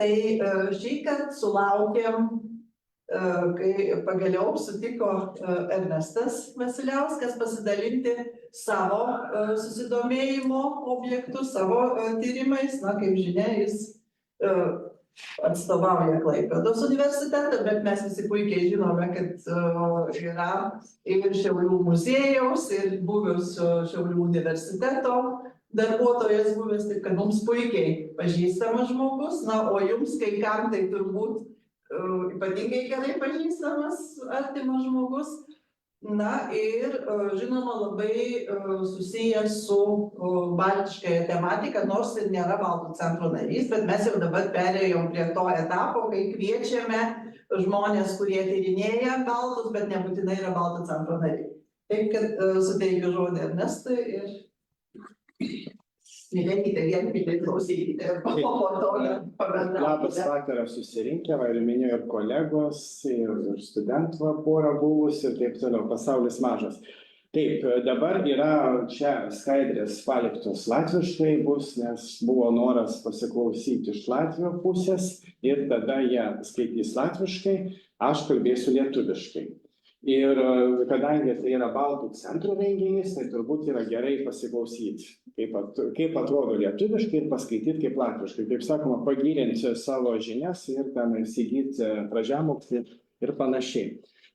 Tai šįkart sulaukėm, kai pagaliau sutiko Ernestas Vasiliauskas pasidalinti savo susidomėjimo objektų, savo tyrimais. Na, kaip žinia, jis atstovauja Klaipėdos universitetą, bet mes visi puikiai žinome, kad yra ir Šiaulių muziejaus, ir buvusio Šiaulių universiteto darbuotojas buvęs, taip kad mums puikiai pažįstamas žmogus. Na, o jums kai kam tai turbūt ypatingai gerai pažįstamas, artimas žmogus. Na ir žinoma labai susijęs su baltiškąja tematika, nors ir nėra Baltų centro narys, bet mes jau dabar perėjom prie to etapo, kai kviečiame žmonės, kurie tyrinėja baltus, bet nebūtinai yra Baltų centro nariai. Taip, kad suteikiu žodį Ernestui ir mylėkite, gerbkite, klausykite ir po to pabendraukite. Labas vakaras susirinkę, ir minėjo ir kolegos, ir studentų porą buvusi, ir taip toliau, pasaulis mažas. Taip, dabar yra čia skaidrės paliktos latviškai bus, nes buvo noras pasiklausyti iš Latvijos pusės ir tada jie skaitys latviškai, aš kalbėsiu lietuviškai. Ir kadangi tai yra Baltų centro renginys, tai turbūt yra gerai pasiklausyti, kaip atrodo lietuviškai ir paskaityti kaip latviškai. Kaip sakoma, pagilinti savo žinias ir ten įsigyti pražiamokslį ir panašiai.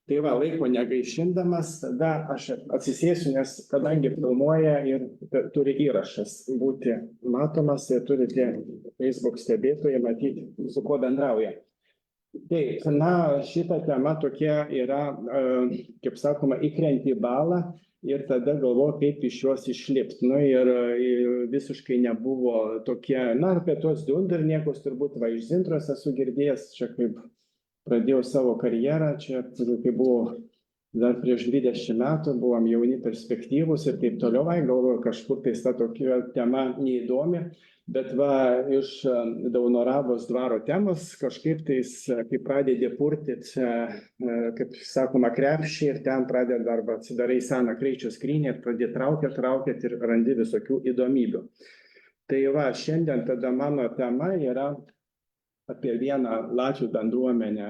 Tai va, laiko negaišindamas, tada aš atsisėsiu, nes kadangi filmuoja ir turi įrašas būti matomas ir turi tie Facebook stebėtojai matyti, su kuo bendrauja. Taip, na, šita tema tokia yra, kaip sakoma, įkrenti į balą ir tada galvoju, kaip iš jos išlipti. Nu ir visiškai nebuvo tokie, na, apie tos dundurniekus turbūt va iš Zintros esu girdėjęs, čia kaip pradėjau savo karjerą, čia kai buvo dar prieš 20 metų, buvom jauni perspektyvūs ir taip toliau, galvoju, kažkur tai ta tokia tema neįdomi. Bet va, iš Daunoravos dvaro temos kažkaip tais, kai pradėdė purtyti, kaip sakoma, krepšį ir ten pradėdė arba atsidarai seną kraičio skrynį ir pradėdė traukiat ir randi visokių įdomybių. Tai va, šiandien tada mano tema yra apie vieną latvių bendruomenę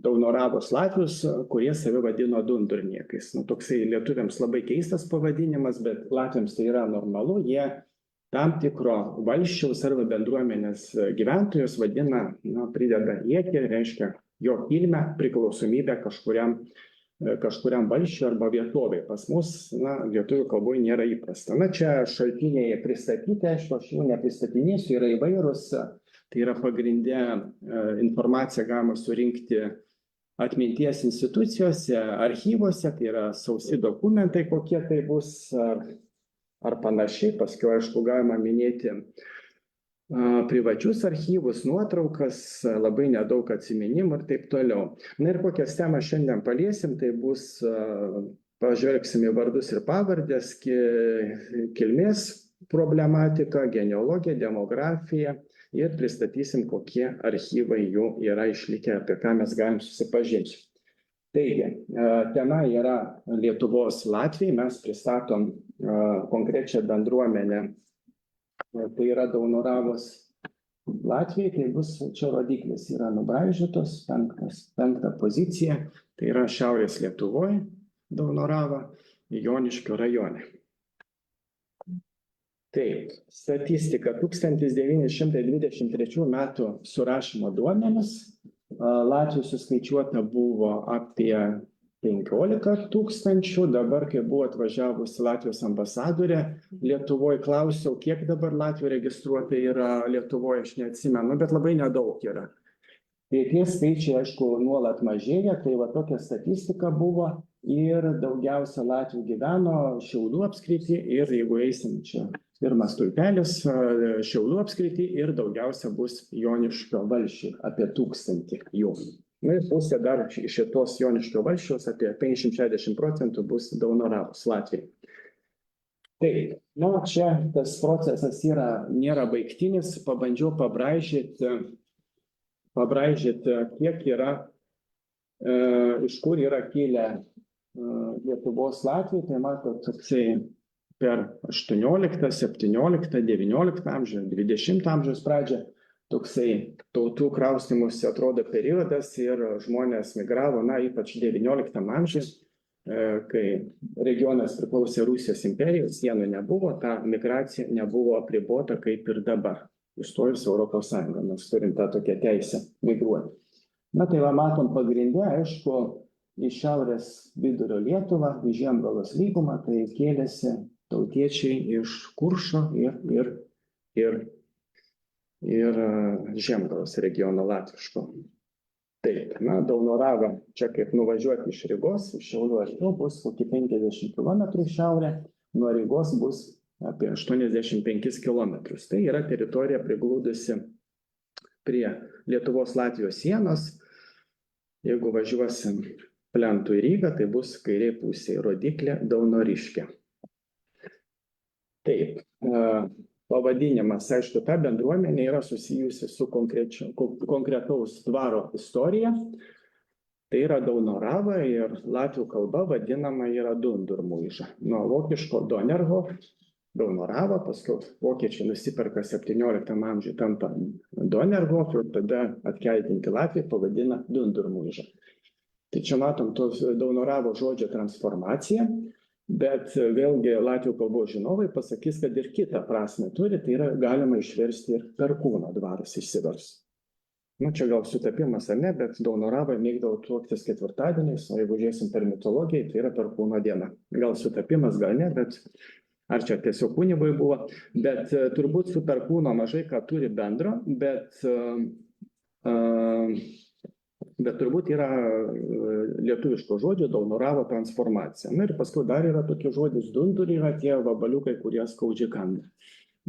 Daunoravos latvius, kurie save vadino dundurniekais. Nu, toksai lietuviams labai keistas pavadinimas, bet latviams tai yra normalu, jie tam tikro valsčiaus arba bendruomenės gyventojus vadina, na, prideda ietį, reiškia jo kilmę, priklausomybę kažkuriam valsčiui arba vietovei. Pas mus, na, lietuvių kalboje nėra įprasta. Na, čia šaltiniai pristatyti, aš jų nepristatinėsiu, yra įvairūs, tai yra pagrindė informacija galima surinkti atminties institucijose, archyvose, tai yra sausi dokumentai, kokie tai bus, ar panašiai, paskui, aišku, galima minėti privačius archyvus, nuotraukas, labai nedaug atsiminimų ir taip toliau. Na ir kokias temas šiandien paliesim, tai bus, pažvelgsim į vardus ir pavardės, kilmės problematiką, genealogiją, demografiją ir pristatysim, kokie archyvai jų yra išlikę, apie ką mes galim susipažinti. Taigi, tema yra Lietuvos Latvijai, mes pristatom konkrečią bendruomenę, tai yra Daunoravos Latvijai, tai bus, čia rodiklis yra nubraižytos, penkta pozicija, tai yra Šiaurės Lietuvoje, Daunorava, Joniškio rajone. Taip, statistika 1923 metų surašymo duomenis. Latvijų suskaičiuota buvo apie 15 000, dabar, kai buvo atvažiavusi Latvijos ambasadorė Lietuvoje, klausiau, kiek dabar Latvijų registruota yra Lietuvoje, aš neatsimenu, bet labai nedaug yra. Tai tie skaičiai, aišku, nuolat mažėja, tai va tokia statistika buvo ir daugiausia Latvių gyveno Šiaulių apskrity ir jeigu eisim čia, pirmas stulpelis Šiaulių apskrity ir daugiausia bus Joniškio valsčiai, apie 1000 jų. Na ir pusė dar šitos Joniškio valsčiaus, apie 50-60% bus Daunoravos Latvijai. Taip, nu čia tas procesas nėra baigtinis, pabandžiau pabraižyti, kiek yra, iš kur yra kilę Lietuvos Latvijai, tai matot, toksai per 18, 17, 19 amžių, 20 amžiaus pradžią toksai tautų kraustymosi atrodo periodas ir žmonės migravo, ypač XIX amžiuje, kai regionas priklausė Rusijos imperijos, sienų nebuvo, ta migracija nebuvo apribota kaip ir dabar. Įstojus Europos Sąjungą, mes turim tą tokią teisę migruoti. Tai va matom pagrindė, aišku, iš šiaurės vidurio Lietuvą, į Žiemgalos lygumą, tai kėlėsi tautiečiai iš Kuršo ir Žiemgalos regiono latviško. Taip, Daunorava, čia kaip nuvažiuoti iš Rygos, iš Šiaulių arčiau bus kokį 50 km šiaurė, nuo Rygos bus apie 85 km. Tai yra teritorija priglūdusi prie Lietuvos-Latvijos sienos. Jeigu važiuosim plentu į Rygą, tai bus kairiai pusėje Rodiklė Daunoriškė. Taip, pavadinimas, aišku, ta bendruomenė yra susijusi su konkretaus dvaro istorija. Tai yra Daunorava ir latvių kalba vadinama yra Dundurmuiža. Nuo vokiško Donerhof, Daunorava, paskui vokiečiai nusiperka 17 amžiuje tampa Donerhof ir tada atkeldinti Latvijai pavadina Dundurmuiža. Tai čia matom tos Daunoravo žodžio transformaciją, bet vėlgi latvių kalbos žinovai pasakys, kad ir kitą prasme turi, tai yra galima išversti ir Perkūno dvaras išsivers. Čia gal sutapimas ar ne, bet Daunoravai mėgdavo tuoktis ketvirtadieniais, o jeigu žiūrėsim per mitologiją, tai yra Perkūno diena. Gal sutapimas, gal ne, bet ar čia tiesiog kunigui buvo, bet turbūt su Perkūno mažai ką turi bendro, bet turbūt yra lietuviško žodžio Daunoravo transformacija. Ir paskui dar yra tokie žodis Dundur, yra tie vabaliukai, kurie skaudžiai kanda.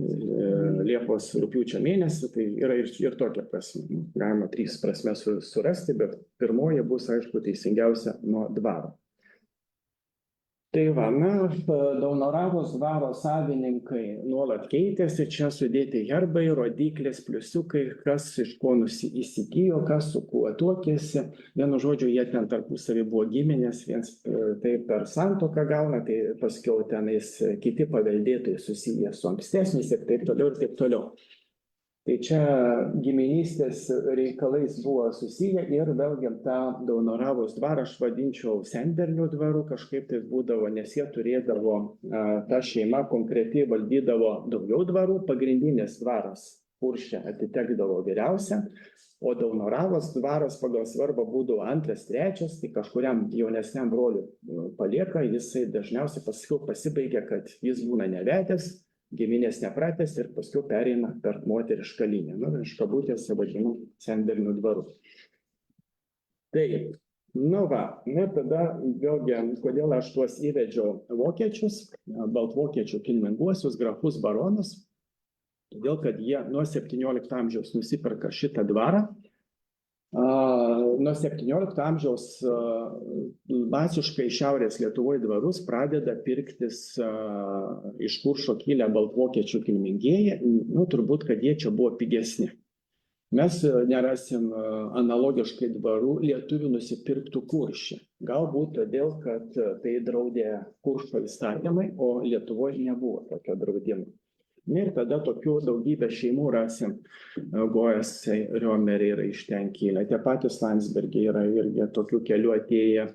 Liepos rugpjūčio mėnesį, tai yra ir tokia prasme. Galima 3 prasmes surasti, bet pirmoji bus, aišku, teisingiausia nuo dvaro. Tai va, Daunoravos dvaro savininkai nuolat keitėsi, čia sudėti herbai, rodiklės, pliusiukai, kas iš ko įsigijo, kas su kuo tuokėsi. Vienu žodžiu, jie ten tarpusavy buvo giminės, viens tai per santuoką gauna, tai paskiau tenais kiti paveldėtojai susiję su ankstesniais ir taip toliau ir taip toliau. Tai čia giminystės reikalais buvo susiję ir vėlgi tą Daunoravos dvarą aš vadinčiau senbernių dvaru, kažkaip tai būdavo, nes jie turėdavo, ta šeima konkretiai valdydavo daugiau dvarų, pagrindinis dvaras Kurše atitekdavo vyriausia, o Daunoravos dvaras pagal svarbą būdavo 2., 3, tai kažkuriam jaunesniam broliui palieka, jisai dažniausiai paskui pasibaigia, kad jis būna nevedęs, giminės nepratęs ir paskui pereina per moterišką liniją. Iš kabutėse vadinu senbernių dvaru. Taip, tada vėlgi, kodėl aš tuos įvedžiau vokiečius, baltvokiečių kilminguosius, grafus, baronus, todėl kad jie nuo 17 amžiaus nusiperka šitą dvarą. Nuo 17 amžiaus masiškai Šiaurės Lietuvoje dvarus pradeda pirktis iš Kuršo kilę baltvokiečių kilmingieji, turbūt, kad jie čia buvo pigesni. Mes nerasim analogiškai dvarų lietuvių nusipirktų Kurše. Galbūt todėl, kad tai draudė Kuršo įstatymai, o Lietuvoje nebuvo tokio draudimo. Ir tada tokių daugybę šeimų rasim, Gojasai, Riomeriai yra iš ten kilę, tie patys Landsbergiai yra irgi tokių kelių atėję,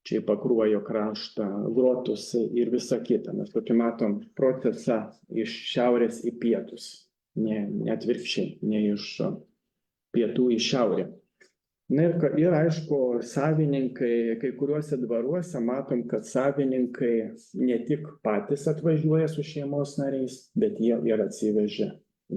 čia į Pakruojo kraštą, Grotusai ir visa kita. Mes tokį matom procesą iš šiaurės į pietus, ne atvirkščiai, ne iš pietų į šiaurę. Ir aišku, savininkai, kai kuriuose dvaruose matom, kad savininkai ne tik patys atvažiuoja su šeimos nariais, bet jie ir atsivežė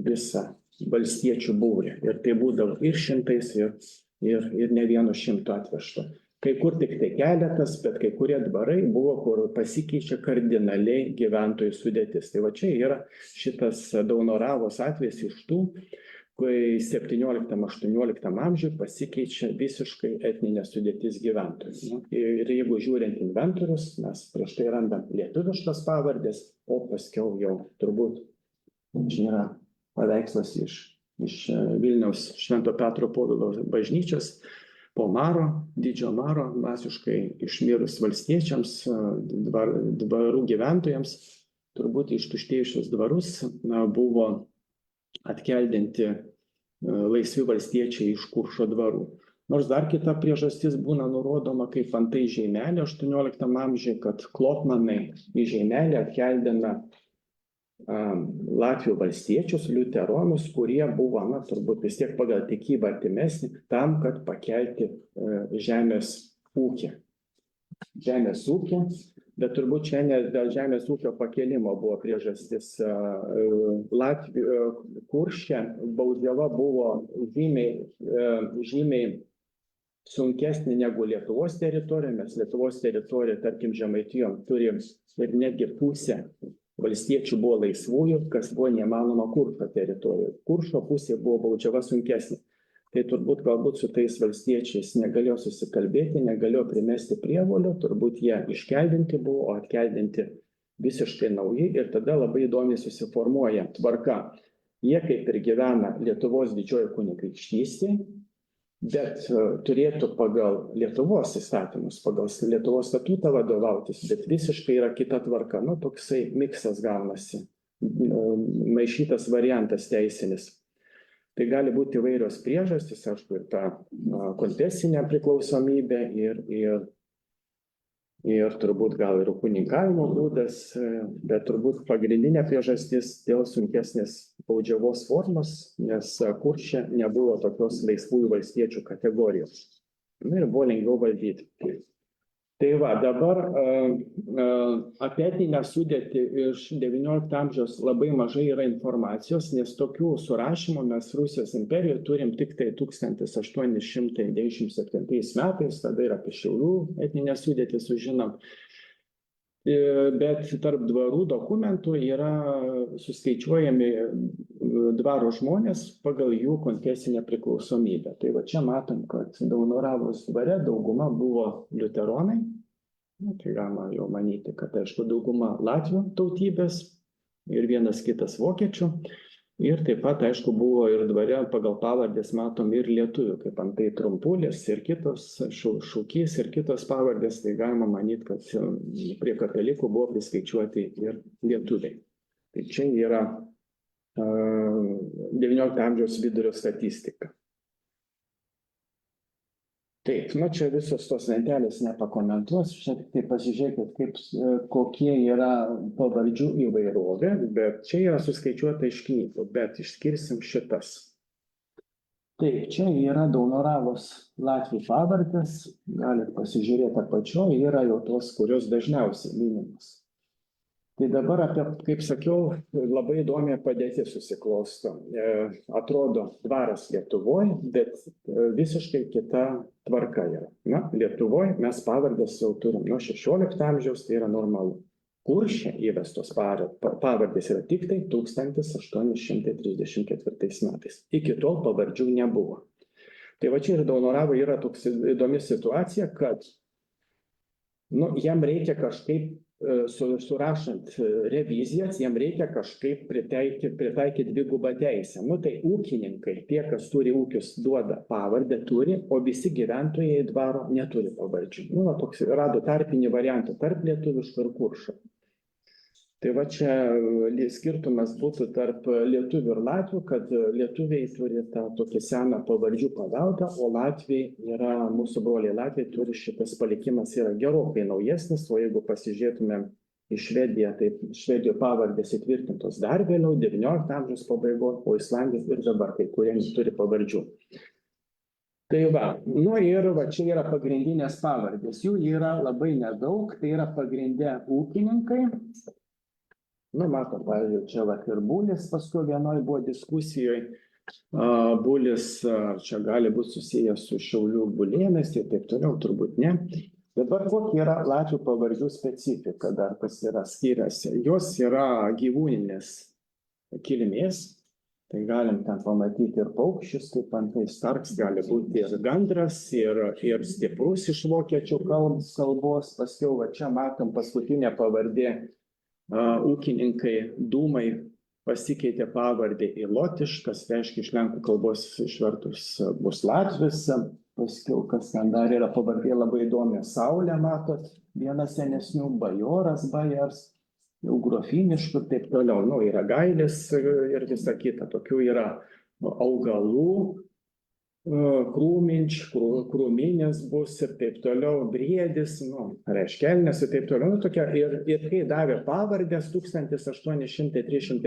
visą valstiečių būrį. Ir tai būdavo ir šimtais, ir ne 100 atvežta. Kai kur tik tai keletas, bet kai kurie dvarai buvo, kur pasikeičia kardinaliai gyventojų sudėtis. Tai va čia yra šitas Daunoravos atvejis iš tų, kai 17-18 amžiuje pasikeičia visiškai etninė sudėtis gyventojų. Ir jeigu žiūrint inventorius, mes prieš tai randam lietuviškas pavardės, o paskiau jau turbūt čia yra paveikslas iš Vilniaus Švento Petro Povilo bažnyčios, po Maro, Didžio Maro, masiškai išmirus valstiečiams, dvarų gyventojams, turbūt ištuštėjusius dvarus buvo atkeldinti laisvi valstiečiai iš Kuršo dvarų. Nors dar kita priežastis būna nurodoma kaip antai Žeimelė 18 amžiuje, kad klopmanai į Žeimelę atkeldina Latvių valstiečius, liuteronus, kurie buvo, turbūt vis tiek pagal tikybą artimesni, tam, kad pakelti žemės ūkį. Bet turbūt čia ne dėl žemės ūkio pakelimo buvo priežastis. Kurše baudžiava buvo žymiai sunkesnė negu Lietuvos teritorija, mes Lietuvos teritoriją, tarkim, Žemaitijom turim ir netgi pusę valstiečių buvo laisvųjų, kas buvo neįmanoma Kuršo teritorijoje. Kuršo pusė buvo baudžiava sunkesnė. Tai turbūt galbūt su tais valstiečiais negalėjo susikalbėti, negalėjo primesti prievolio, turbūt jie iškeldinti buvo, o atkeldinti visiškai nauji ir tada labai įdomiai susiformuoja tvarka. Jie kaip ir gyvena Lietuvos didžioji kunigaikštystė, bet turėtų pagal Lietuvos įstatymus, pagal Lietuvos statutą vadovautis, bet visiškai yra kita tvarka. Toksai miksas gaunasi, maišytas variantas teisinis. Tai gali būti įvairios priežastys, aišku, ir ta konfesinė priklausomybė ir turbūt gal ir kunigavimo būdas, bet turbūt pagrindinė priežastis dėl sunkesnės baudžiavos formos, nes Kurše nebuvo tokios laisvųjų valstiečių kategorijos. Ir buvo lengviau valdyti. Tai va, dabar apie etninę sudėtį iš XIX amžiaus labai mažai yra informacijos, nes tokių surašymų mes Rusijos imperijoje turim tik tai 1897 metais, tada ir apie Šiaulių etninę sudėtį sužinom. Bet tarp dvarų dokumentų yra suskaičiuojami dvaro žmonės pagal jų konfesinę priklausomybę. Tai va čia matom, kad Daunoravos dvare dauguma buvo liuteronai. Tai galima jau manyti, kad aišku dauguma latvių tautybės ir vienas kitas vokiečių. Ir taip pat, aišku, buvo ir dvare pagal pavardės matom ir lietuvių, kaip antai Trumpulis ir kitos, Šukys ir kitos pavardės, tai galima manyti, kad prie katalikų buvo priskaičiuoti ir lietuviai. Tai čia yra XIX amžiaus vidurio statistika. Taip, čia visos tos lentelės nepakomentuosiu, čia tik tai pasižiūrėkit, kokie yra pavardžių įvairovė, bet čia yra suskaičiuota iš knygų, bet išskirsim šitas. Taip, čia yra Daunoravos latvių pavardės, galit pasižiūrėti apačioje, yra jau tos, kurios dažniausiai minimos. Tai dabar apie, kaip sakiau, labai įdomi padėtis susiklosto. Atrodo dvaras Lietuvoje, bet visiškai kita tvarka yra. Lietuvoje mes pavardės jau turim nuo 16 amžiaus, tai yra normalu. Kurše įvestos pavardės yra tik tai 1834 metais. Iki tol pavardžių nebuvo. Tai va čia ir Daunoravai yra toks įdomi situacija, kad jam reikia kažkaip surašant revizijas, jam reikia kažkaip pritaikyti dvigubą teisę. Tai ūkininkai, tie, kas turi ūkius, duoda pavardę, turi, o visi gyventojai dvaro neturi pavardžių. Toks rado tarpinį variantą tarp lietuviško ir kuršo. Tai va čia skirtumas būtų tarp lietuvių ir latvių, kad lietuviai turi tą tokį seną pavardžių paveldą, o latviai yra, mūsų broliai latviai turi šitas palikimas yra gerokai naujesnis, o jeigu pasižiūrėtume į Švediją, tai Švedijos pavardės įtvirtintos dar vėliau, XIX amžiaus pabaigoje, o Islandija ir dabar kai kurie turi pavardžių. Tai va, ir va čia yra pagrindinės pavardės, jų yra labai nedaug, tai yra pagrindė ūkininkai. Matom, pavyzdžiui, čia ir Bulis, paskui vienoje buvo diskusijoje, Bulis čia gali būti susijęs su Šiaulių bulėnais ir taip toliau, turbūt ne. Dabar kokia yra latvių pavardžių specifika, dar kas yra skiriasi. Jos yra gyvūninės kilmės, tai galim ten pamatyti ir paukščius, kaip antai starks gali būti ir gandras, ir stiprus iš vokiečių kalbos. Paskiau va čia matom paskutinė pavardė. Ūkininkai Dūmai pasikeitė pavardę į lotiškas, reiškia iš lenkų kalbos išvertus bus latvis. Paskiau, kas ten dar yra pavardė labai įdomi, Saulė, matot, vienas senesnių, Bajoras, Bajars, jau grofiniškų ir taip toliau. Yra Gailis ir visa kita, tokių yra augalų, krūminės bus ir taip toliau, briedis, reiškelnės ir taip toliau. Ir kai davė pavardės 1834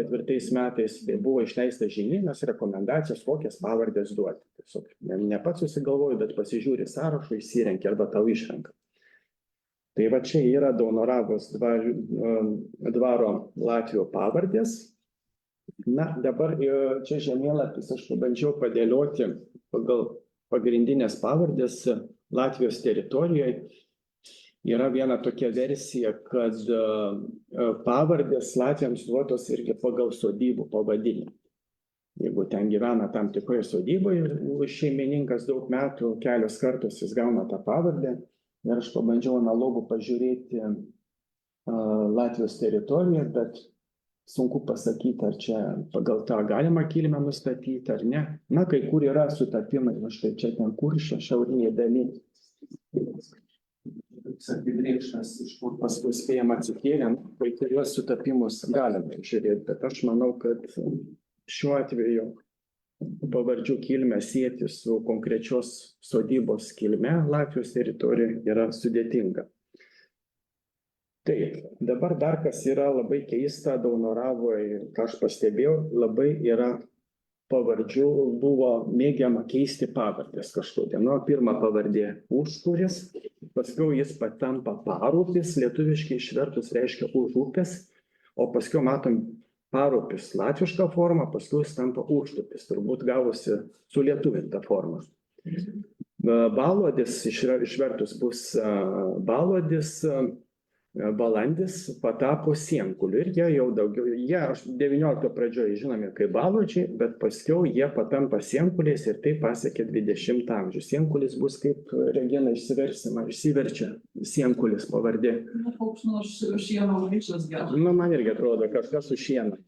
metais, tai buvo išleistas žinynas, rekomendacijos, kokias pavardės duoti. Tiesiog ne pats susigalvoju, bet pasižiūri sąrašą, įsirenki arba tau išrenka. Tai va čia yra Daunoravos dvaro Latvių pavardės. Na, dabar čia žemėlapis aš pabandžiau padėlioti pagal pagrindinės pavardės Latvijos teritorijoje. Yra viena tokia versija, kad pavardės latviams duotos irgi pagal sodybų pavadinimą. Jeigu ten gyvena tam tikroje sodyboje, šeimininkas daug metų, kelios kartus jis gauna tą pavardę. Ir aš pabandžiau analogų pažiūrėti Latvijos teritoriją, bet sunku pasakyti, ar čia pagal tą galima kilmę nustatyti, ar ne. Na, kai kur yra sutapimai, štai čia ten Kuršio šiaurinėje dalyje. Apibrėžtas, iš kur paskui spėjama atsikėlė, kai kuriuos sutapimus galime žiūrėti, bet aš manau, kad šiuo atveju pavardžių kilmę sieti su konkrečios sodybos kilme Latvijos teritorijoje yra sudėtinga. Taip, dabar dar kas yra labai keista Daunoravoje, ką aš pastebėjau, labai yra pavardžių, buvo mėgiama keisti pavardės kažkokią. Pirma pavardė Užkuris, paskui jis patampa Parupis, lietuviškai išvertus reiškia užupės, o paskui matom Parupis latvišką formą, paskui jis tampa Užtupis, turbūt gavosi sulietuvinta forma. Balodis išvertus bus Balodis, Balandis patapo Sienkuliu ir jie jau daugiau, jie 19 pradžioje žinomi kaip balodžiai, bet paskiau jie patampa Sienkuliais ir tai pasiekė 20 amžių. Sienkulis bus kaip Regina išsiverčia Sienkulis pavardė. Koks nors šieno vaisius gal. Man irgi atrodo kažkas su šiena.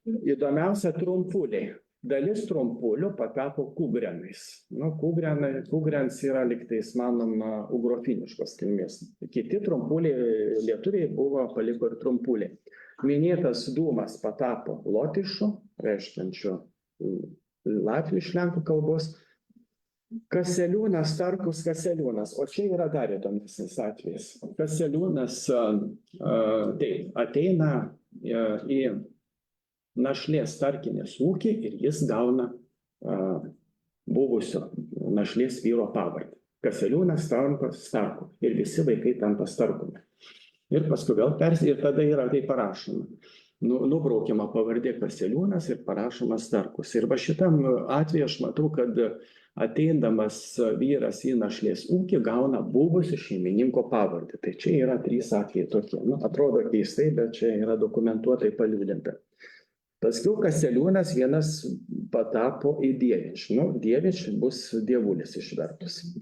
Įdomiausia trumpuliai. Dalis trumpulių patapo kūgrenais. Kūgrens yra liktais, manoma, ugrofiniškos kilmės. Kiti trumpuliai lietuviai paliko ir trumpuliai. Minėtas Dūmas patapo Lotyšu, reiškiančiu latvių iš lenkų kalbos. Kaseliūnas, Starkus Kaseliūnas. O čia yra dar įdomesnis atvejis. Kaseliūnas ateina į našlės Starkinės ūkį ir jis gauna buvusio našlės vyro pavardę. Kaseliūnas tampa Starku ir visi vaikai tampa Starkumi. Ir paskui vėl ir tada yra tai parašoma. Nubraukiama pavardė Kaseliūnas ir parašoma Starkus. Ir va šitam atveju aš matau, kad ateindamas vyras į našlės ūkį gauna buvusio šeimininko pavardę. Tai čia yra 3 atvejai tokie. Atrodo keistai, bet čia yra dokumentuotai paliudinta. Paskiau Kaseliūnas vienas patapo į Dievič. Dievič bus dievulis išvertus.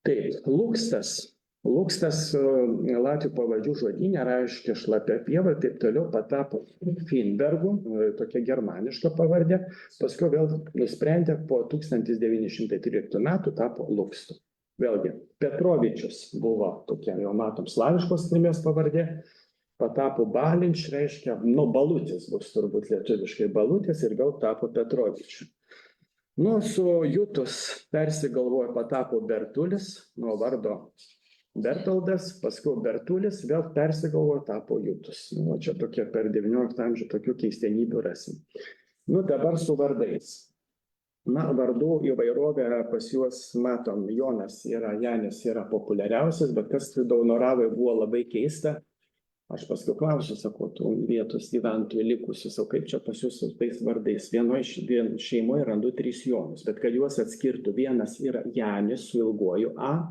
Taip, Lukstas. Lukstas latvių pavardžių žodyne reiškia šlapia pieva, taip toliau patapo Finbergu, tokia germaniška pavardė. Paskiau vėl nusprendė po 1913 metų tapo Lukstu. Vėlgi, Petrovičius buvo tokia, jau matom, slaviškos kilmės pavardė. Patapo Balinč, reiškia, Balutis bus turbūt lietuviškai Balutis ir vėl tapo Petrovičiu. Su Jutus persigalvojo, patapo Bertulis, nuo vardo Bertoldas, paskui Bertulis, vėl persigalvojo, tapo Jutus. Čia tokie per 19 amžių tokių keistenybių rasim. Dabar su vardais. Vardų įvairovė pas juos matom, Jonas Janis yra populiariausias, bet kas Daunoravai buvo labai keista. Aš paskui klausiu, sakau, tų vietos gyventojų likusius, kaip čia pas jūs su tais vardais. Vienoje šeimoje randu 3 Jonus, bet kad juos atskirtų, vienas yra Janis su ilguoju A,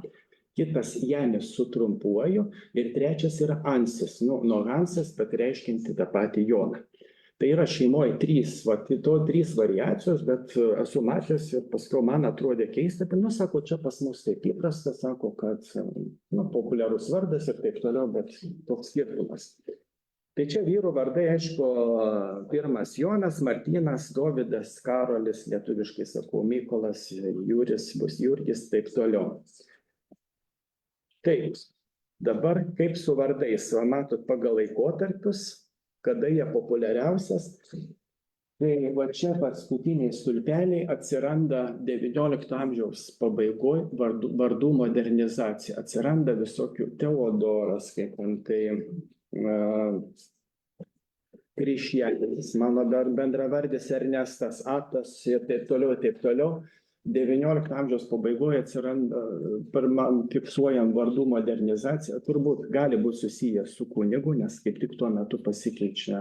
kitas Janis su trumpuoju ir trečias yra Ansis, nuo Hansas, bet reiškinti tą patį Joną. Tai yra šeimoje 3 variacijos, bet esu matęs ir paskui man atrodė keista, sako, čia pas mus taip įprasta, sako, kad populiarus vardas ir taip toliau, bet toks skirtumas. Tai čia vyrų vardai, aišku, pirmas Jonas, Martynas, Dovydas, Karolis, lietuviškai sakau, Mykolas, Juris, bus Jurgis, taip toliau. Taip, dabar kaip su vardais, matot pagal laikotarpius, kada jie populiariausias, Tai va čia paskutiniai stulpeliai atsiranda XIX amžiaus pabaigoje vardų modernizacija. Atsiranda visokių Teodoras, kaip antai Kryšėlis, mano bendravardis Ernestas, Atas ir taip toliau, taip toliau. XIX amžiaus pabaigoje atsiranda, fiksuojant vardų modernizaciją, turbūt gali būti susijęs su kunigu, nes kaip tik tuo metu pasikeičia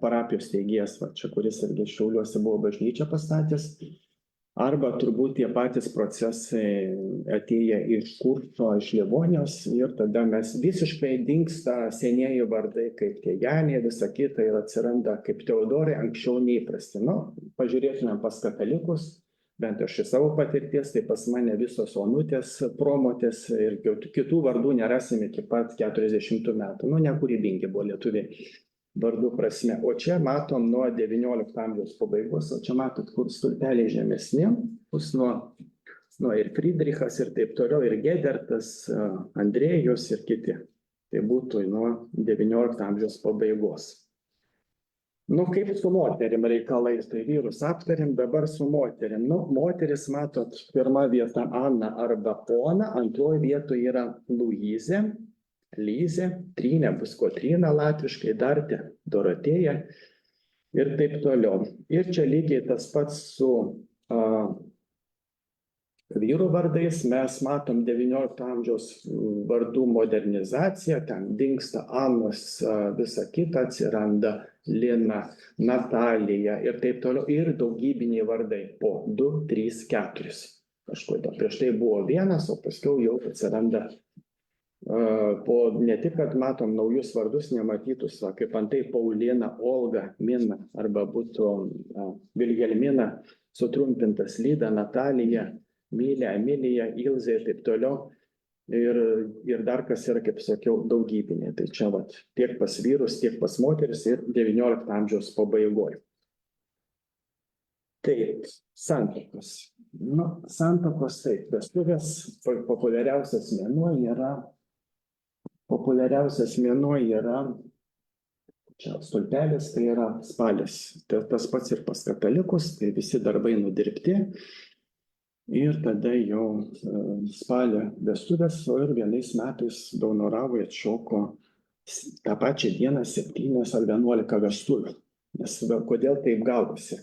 parapijos steigėjas, čia kuris irgi Šiauliuose buvo bažnyčią pastatęs, arba turbūt tie patys procesai atėję iš Kuršo, iš Livonijos ir tada mes visiškai dingsta senieji vardai kaip tie Janė, visa kita ir atsiranda kaip Teodorai, anksčiau neįprasti. Pažiūrėtume pas katalikus. Bent aš iš savo patirties, tai pas mane visos Onutės, Promotės ir kitų vardų nerasime iki pat 40 metų. Nekūrybingi buvo lietuviai vardų prasme. O čia matom nuo XIX amžiaus pabaigos, o čia matot, kur stulpeliai žemesni, bus nuo ir Friedrichas ir taip toliau, ir Gedertas, Andrėjus ir kiti. Tai būtų nuo XIX amžiaus pabaigos. Kaip su moterim reikalais, tai vyrus aptarim, dabar su moterim. Moteris, matot, pirma vieta Ana arba Ona, antroji vietoje yra Luizė, Lyzė, Trynė bus Kotryna latviškai, Dartė, Dorotėja ir taip toliau. Ir čia lygiai tas pats su vyrų vardais, mes matom XIX amžiaus vardų modernizaciją, ten dingsta Anos, visa kita atsiranda Lina, Natalija ir taip toliau, ir daugybiniai vardai po 2, 3, 4. Kažkodėl prieš tai buvo vienas, o paskiau jau atsiranda ne tik, kad matom naujus vardus nematytus, kaip antai Paulina, Olga, Mina, arba būtų Vilhelmina, sutrumpintas Lyda, Natalija, Mylė, Emilija, Ilzė ir taip toliau. Ir dar kas yra, kaip sakiau, daugybinė. Tai čia tiek pas vyrus, tiek pas moteris ir XIX amžiaus pabaigoje. Taip, santuokos. Santuokos taip, vestuvės populiariausias mėnuo yra čia stulpelis, tai yra spalis. Tas pats ir pas katalikus, tai visi darbai nudirbti. Ir tada jau spalio vestuvės, o ir vienais metais Daunoravai atšoko tą pačią dieną 7 ar 11 vestuvių. Nes kodėl taip gavosi?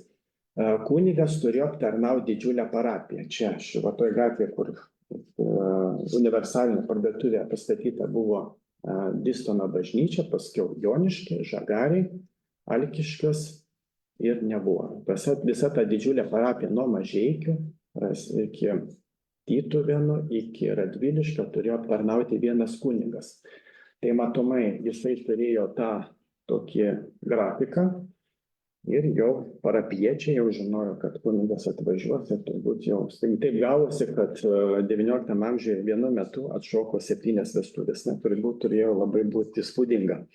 Kunigas turėjo aptarnauti didžiulę parapiją. Čia, šitoje gatvėje, kur universalinė parduotuvė pastatyta buvo Distono bažnyčia, paskiau Joniškė, Žagariai, Alkiškios ir nebuvo. Visa ta didžiulė parapija nuo Mažeikių iki Tytuvėnų, iki Radviliškio turėjo aptarnauti vienas kunigas. Tai matomai jisai turėjo tą tokį grafiką ir jau parapiečiai jau žinojo, kad kunigas atvažiuos ir turbūt jau. Taip gavosi, kad XIX amžiuje vienu metu atšoko 7 vestuvės, turbūt turėjo labai būti įspūdinga.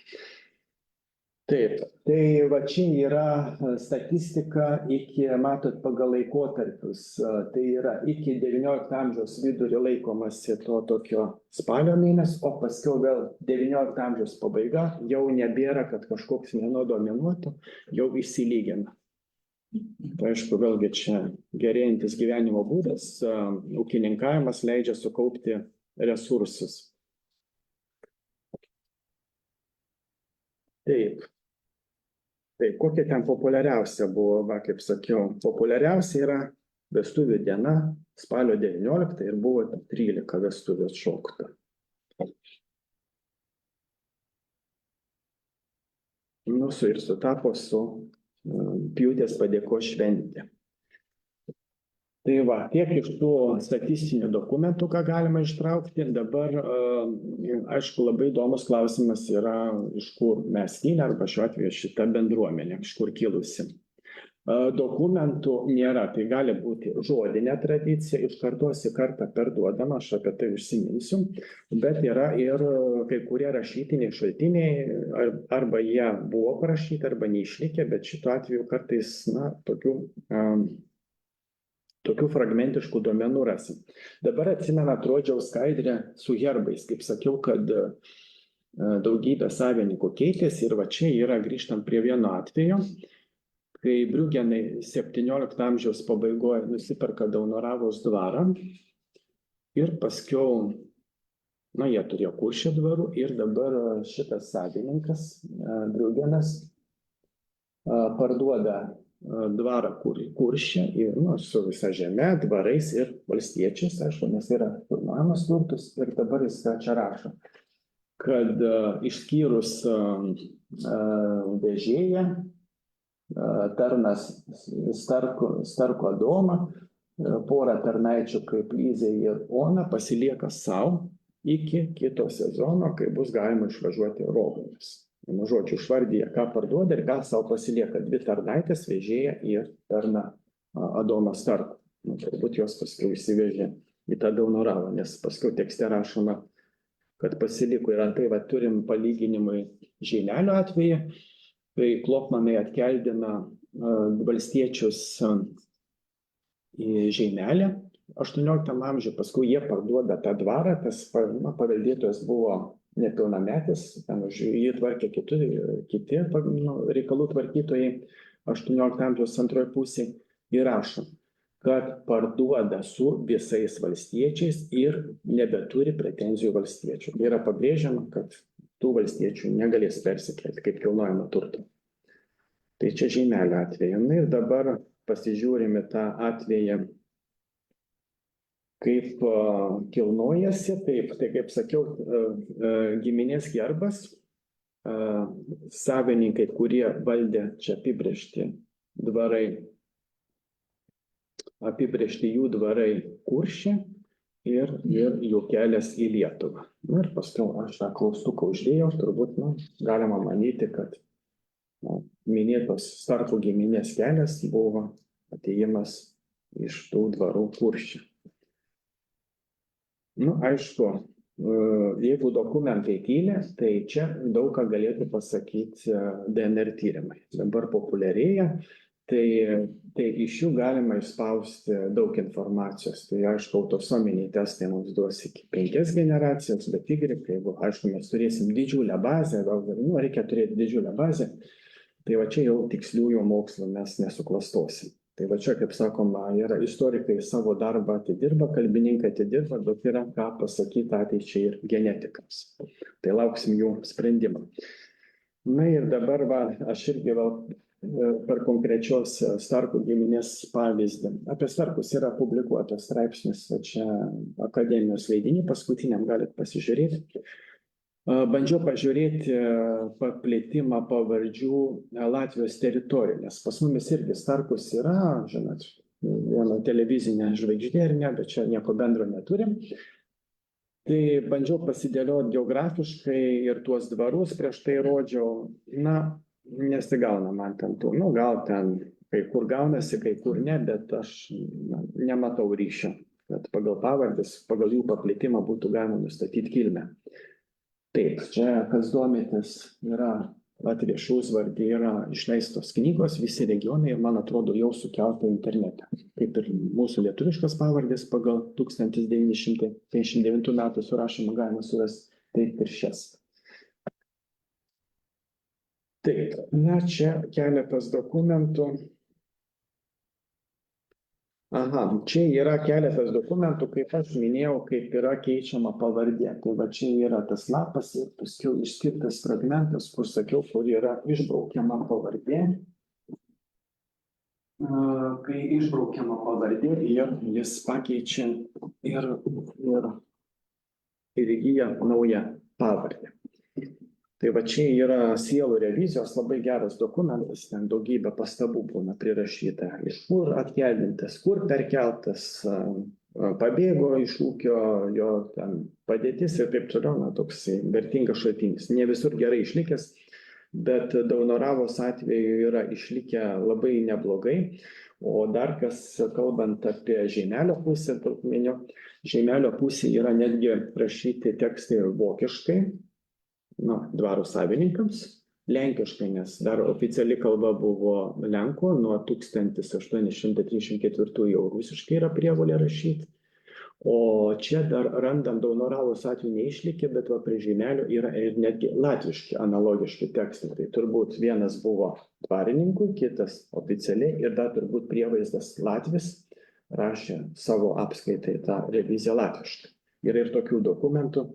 Taip, tai čia yra statistika matot, pagal laikotarpius. Tai yra iki XIX amžiaus vidurio laikomasi to tokio spalio mėnesio, o paskiau vėl XIX amžiaus pabaiga jau nebėra, kad kažkoks mėnuo dominuotų, jau išsilygina. Tai aišku, vėlgi čia gerėjantis gyvenimo būdas, ūkininkavimas leidžia sukaupti resursus. Taip. Tai kokia ten populiariausia buvo, kaip sakiau, populiariausia yra vestuvių diena, spalio 19 ir buvo 13 vestuvių atšokta. Ir sutapo su Pjūtės padėkos šventė. Tai tiek iš tų statistinių dokumentų, ką galima ištraukti. Dabar, aišku, labai įdomus klausimas yra, iš kur mes kilę, arba šiuo atveju šita bendruomenė, iš kur kilusi. Dokumentų nėra, tai gali būti žodinė tradicija, iš kartos į kartą perduodama, aš apie tai užsiminsiu, bet yra ir kai kurie rašytiniai šaltiniai, arba jie buvo parašyti, arba neišlikę, bet šituo atveju kartais, tokių fragmentiškų duomenų rasim. Dabar atsimenat, rodžiau skaidrę su herbais, kaip sakiau, kad daugybė savininkų keitėsi ir čia yra grįžtant prie vieno atvejo, kai Briugenai 17 amžiaus pabaigoje nusiperka Daunoravos dvarą ir paskiau, jie turėjo Kuršio dvarų ir dabar šitas savininkas, Briugenas, parduoda dvarą Kuršė su visa žeme, dvarais ir valstiečiais, aišku, nes yra filmavimas turtus ir dabar jis čia rašo, kad išskyrus vežėją, tarnas Starko Adomą, porą tarnaičių kaip Lyzė ir Ona pasilieka savo iki kito sezono, kai bus galima išvažiuoti rogomis. Žodžiu, išvardyja, ką parduoda ir ką savo pasilieka. 2 tarnaitės, vežėja ir tarna Adomą Starkų. Turbūt jos paskui įsivežė į tą Daunoravą, nes paskui tekste rašoma, kad pasiliko. Ir antai turim palyginimui Žeimelių atveju, kai Klopmanai atkeldina valstiečius į Žeimelę 18 amžiuje, paskui jie parduoda tą dvarą, tas paveldėtojas buvo nepilnametis, jį tvarkė kiti reikalų tvarkytojai 18 amžiaus antroje pusėje ir rašo, kad parduoda su visais valstiečiais ir nebeturi pretenzijų valstiečių. Yra pabrėžiama, kad tų valstiečių negalės persikelti kaip kilnojamą turtą. Tai čia Žeimelio atveju. Ir dabar pasižiūrime tą atveją, kaip kilnojasi, tai kaip sakiau, giminės gerbas, savininkai, kurie valdė čia apibrėžti jų dvarai Kuršė ir jų kelias į Lietuvą. Ir paskui aš tą klaustuką uždėjau, turbūt galima manyti, kad minėtos Starkų giminės kelias buvo atėjimas iš tų dvarų Kuršė. Aišku, jeigu dokumentai tyli, tai čia daug ką galėtų pasakyti DNR tyrimai. Dabar populiarėja, tai iš jų galima išspausti daug informacijos. Tai aišku, autosominiai testai mums duos iki 5 generacijas, bet jeigu, aišku, mes turėsim didžiulę bazę, reikia turėti didžiulę bazę, tai va čia jau tiksliųjų mokslų mes nesuklastosim. Tai va čia, kaip sakoma, yra istorikai savo darbą atidirba, kalbininkai atidirba, bet yra ką pasakyti ateičiai ir genetikams. Tai lauksim jų sprendimą. Ir dabar aš irgi per konkrečios Starkų giminės pavyzdį. Apie Starkus yra publikuotas straipsnis, čia akademijos leidiny, paskutiniam galit pasižiūrėti. Bandžiau pažiūrėti paplitimą pavardžių Latvijos teritorijoje, nes pas mumis irgi Starkus yra, žinot, viena televizinė žvaigždė ir ne, bet čia nieko bendro neturim. Tai bandžiau pasidėlioti geografiškai ir tuos dvarus prieš tai rodžiau, nesigauna man ten tų, gal ten kai kur gaunasi, kai kur ne, bet aš nematau ryšio, kad pagal pavardės, pagal jų paplitimą būtų galima nustatyti kilmę. Taip, čia, kas domitės, yra Latvijos šūsvardį, yra išleistos knygos, visi regionai ir, man atrodo, jau sukelta internete. Kaip ir mūsų lietuviškas pavardės pagal 1959 metų surašymą galima surasti, taip ir šias. Taip, čia keletas dokumentų. Čia yra keletas dokumentų, kaip aš minėjau, kaip yra keičiama pavardė. Tai va čia yra tas lapas ir paskiau išskirtas fragmentas, kur sakiau, kur yra išbraukiama pavardė. Kai išbraukiama pavardė ir jis pakeičia ir įgyja naują pavardę. Tai va čia yra sielų revizijos, labai geras dokumentas, ten daugybė pastabų būna prirašyta, iš kur atkeldintas, kur perkeltas, pabėgo iš ūkio, jo ten padėtis ir taip toliau, toks vertingas šaltinis. Ne visur gerai išlikęs, bet Daunoravos atveju yra išlikę labai neblogai. O dar kas, kalbant apie Žeimelio pusę, Žeimelio pusė yra netgi rašyti tekstai vokiškai, dvaro savininkams, lenkiškai, nes dar oficiali kalba buvo lenkų, nuo 1834 jau rusiškai yra prievolė rašyti, O čia dar randam Daunoravos atveju neišlikę, bet va prie žymelio yra ir netgi latviški analogiški tekstai. Tai turbūt vienas buvo dvarininkui, kitas oficialiai ir dar turbūt prievaizdas Latvis rašė savo apskaitai tą reviziją latviškai. Yra ir tokių dokumentų,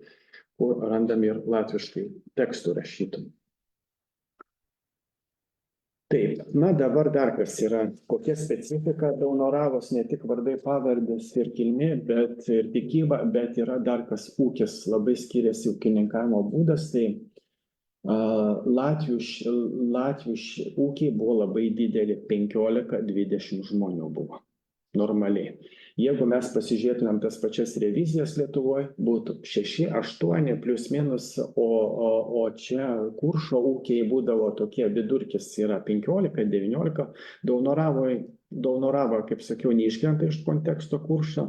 kur randam ir latviškai tekstų rašytų. Taip, na dabar dar kas yra, kokia specifika Daunoravos, ne tik vardai, pavardės ir kilmė, bet ir tikyba, bet yra dar kas ūkis, labai skiriasi ūkininkavimo būdas, tai Latvių ūkiai buvo labai dideli, 15-20 žmonių buvo, normaliai. Jeigu mes pasižiūrėtumėm tas pačias revizijas Lietuvoje, būtų 6-8 plius minus, o čia Kuršo ūkiai būdavo tokie, vidurkis yra 15-19, Daunoravo, kaip sakiau, neiškrenta iš konteksto Kuršo,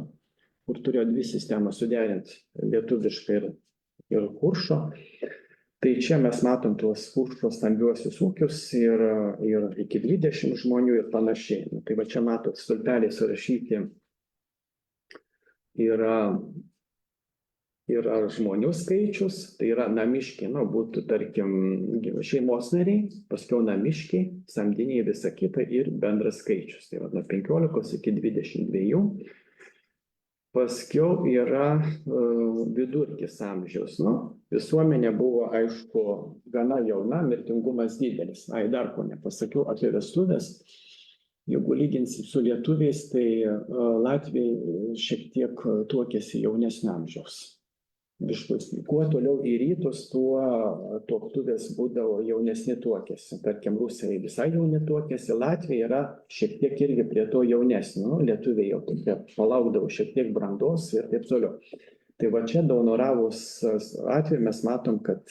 kur turėjo dvi sistemas suderinti, lietuviškai ir Kuršo. Tai čia mes matom tuos Kuršo stambiuosius ūkius ir iki 20 žmonių ir panašiai. Tai va čia matot stulpeliai surašyti yra žmonių skaičius, tai yra namiškiai, būtų tarkim šeimos nariai, paskiau namiškiai, samdiniai visa kita ir bendras skaičius. Tai va nuo 15 iki 22. Paskiau yra vidurkis amžiaus. Visuomenė buvo, aišku, gana jauna, mirtingumas didelis. Dar ko nepasakiau apie vestuvės. Jeigu lyginsim su lietuviais, tai Latviai šiek tiek tuokėsi jaunesnio amžiaus. Kuo toliau į rytus, tuo tuoktuvės būdavo jaunesni tuokėsi. Tarkim, Rusai visai jauni tuokėsi, Latvija yra šiek tiek irgi prie to jaunesni. Lietuviai jau palaukdavo šiek tiek brandos ir taip toliau. Tai va čia Daunoravos atveju mes matom, kad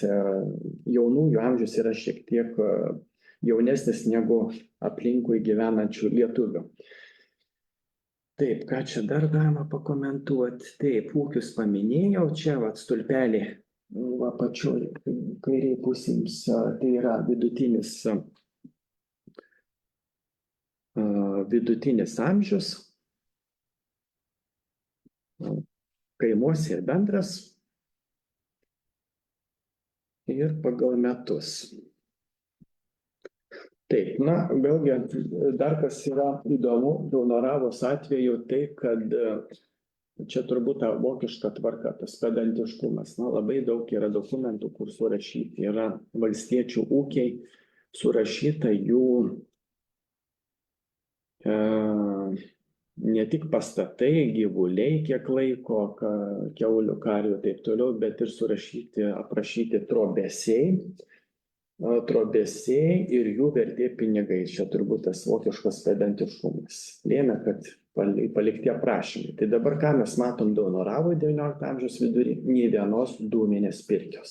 jaunųjų amžius yra šiek tiek jaunesnis negu aplinkui gyvenančių lietuvių. Taip, ką čia dar galima pakomentuoti? Taip, ūkius paminėjau, čia stulpelį apačioj kairiai pusėms, tai yra vidutinis amžius, kaimuose ir bendras ir pagal metus. Taip, vėlgi dar kas yra įdomu Daunoravos atveju, tai kad čia turbūt ta vokiška tvarka, tas pedantiškumas. Labai daug yra dokumentų, kur surašyti. Yra valstiečių ūkiai, surašyta jų ne tik pastatai, gyvuliai, kiek laiko, kiaulių, karvių ir taip toliau, bet ir surašyti, aprašyti trobesiai ir jų vertė pinigai. Čia turbūt tas vokiškas pedantiškumas lėmė, kad palikti aprašymai. Tai dabar ką mes matom Daunoravoj 19 amžiaus vidury? Nė vienos dūminės pirkios.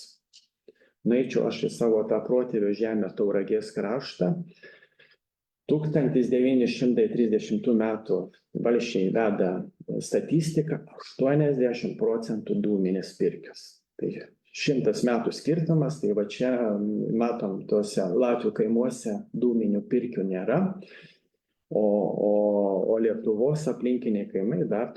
Eičiau aš į savo tą protėvio žemę Tauragės kraštą. 1930 metų valsčiai veda statistiką, 80% dūminės pirkios. Tai 100 metų skirtumas, tai va čia matom tuose Latvių kaimuose dūminių pirkių nėra, o Lietuvos aplinkiniai kaimai dar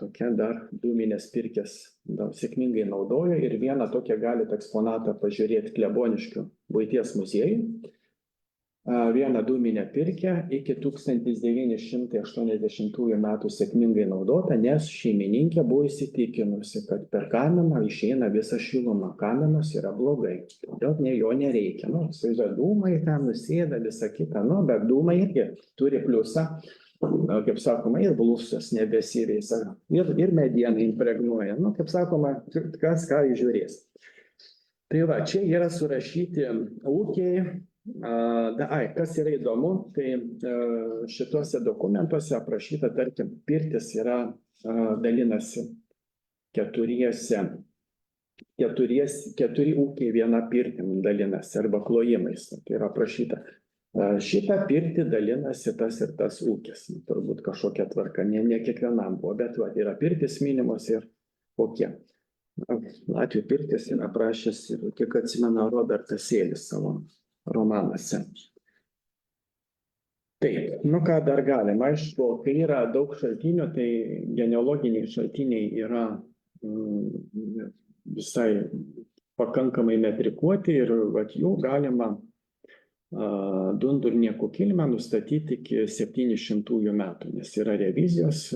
dūminės pirkės sėkmingai naudojo ir vieną tokią galite eksponatą pažiūrėti Kleboniškių buities muziejui. Vieną dūminę pirkę iki 1980 metų sėkmingai naudota, nes šeimininkė buvo įsitikinusi, kad per kaminą išeina visa šiluma. Kaminas yra blogai, todėl jo nereikia. Dūmai ten nusėda, visa kita, bet dūmai irgi turi pliusą, kaip sakoma, ir blusas nebesiveisa, ir mediena impregnuoja. Kaip sakoma, kas ką įžiūrės. Tai va, čia yra surašyti ūkiai. Kas yra įdomu, tai šituose dokumentuose aprašyta, tarkim, pirtis yra dalinasi keturi ūkiai viena pirtim dalinasi arba klojimais, tai yra aprašyta. Šitą pirtį dalinasi tas ir tas ūkis, turbūt kažkokia tvarka, ne kiekvienam buvo, bet yra pirtis minimos ir kokie. Latvių pirtis yra aprašęs ir kiek atsimena Robertas Sėlis savo romanuose. Taip, ką dar galima, aišku, kai yra daug šaltinių, tai genealoginiai šaltiniai yra visai pakankamai metrikuoti ir vat jų galima Dundurniekų kilmę nustatyti iki 700 metų, nes yra revizijos,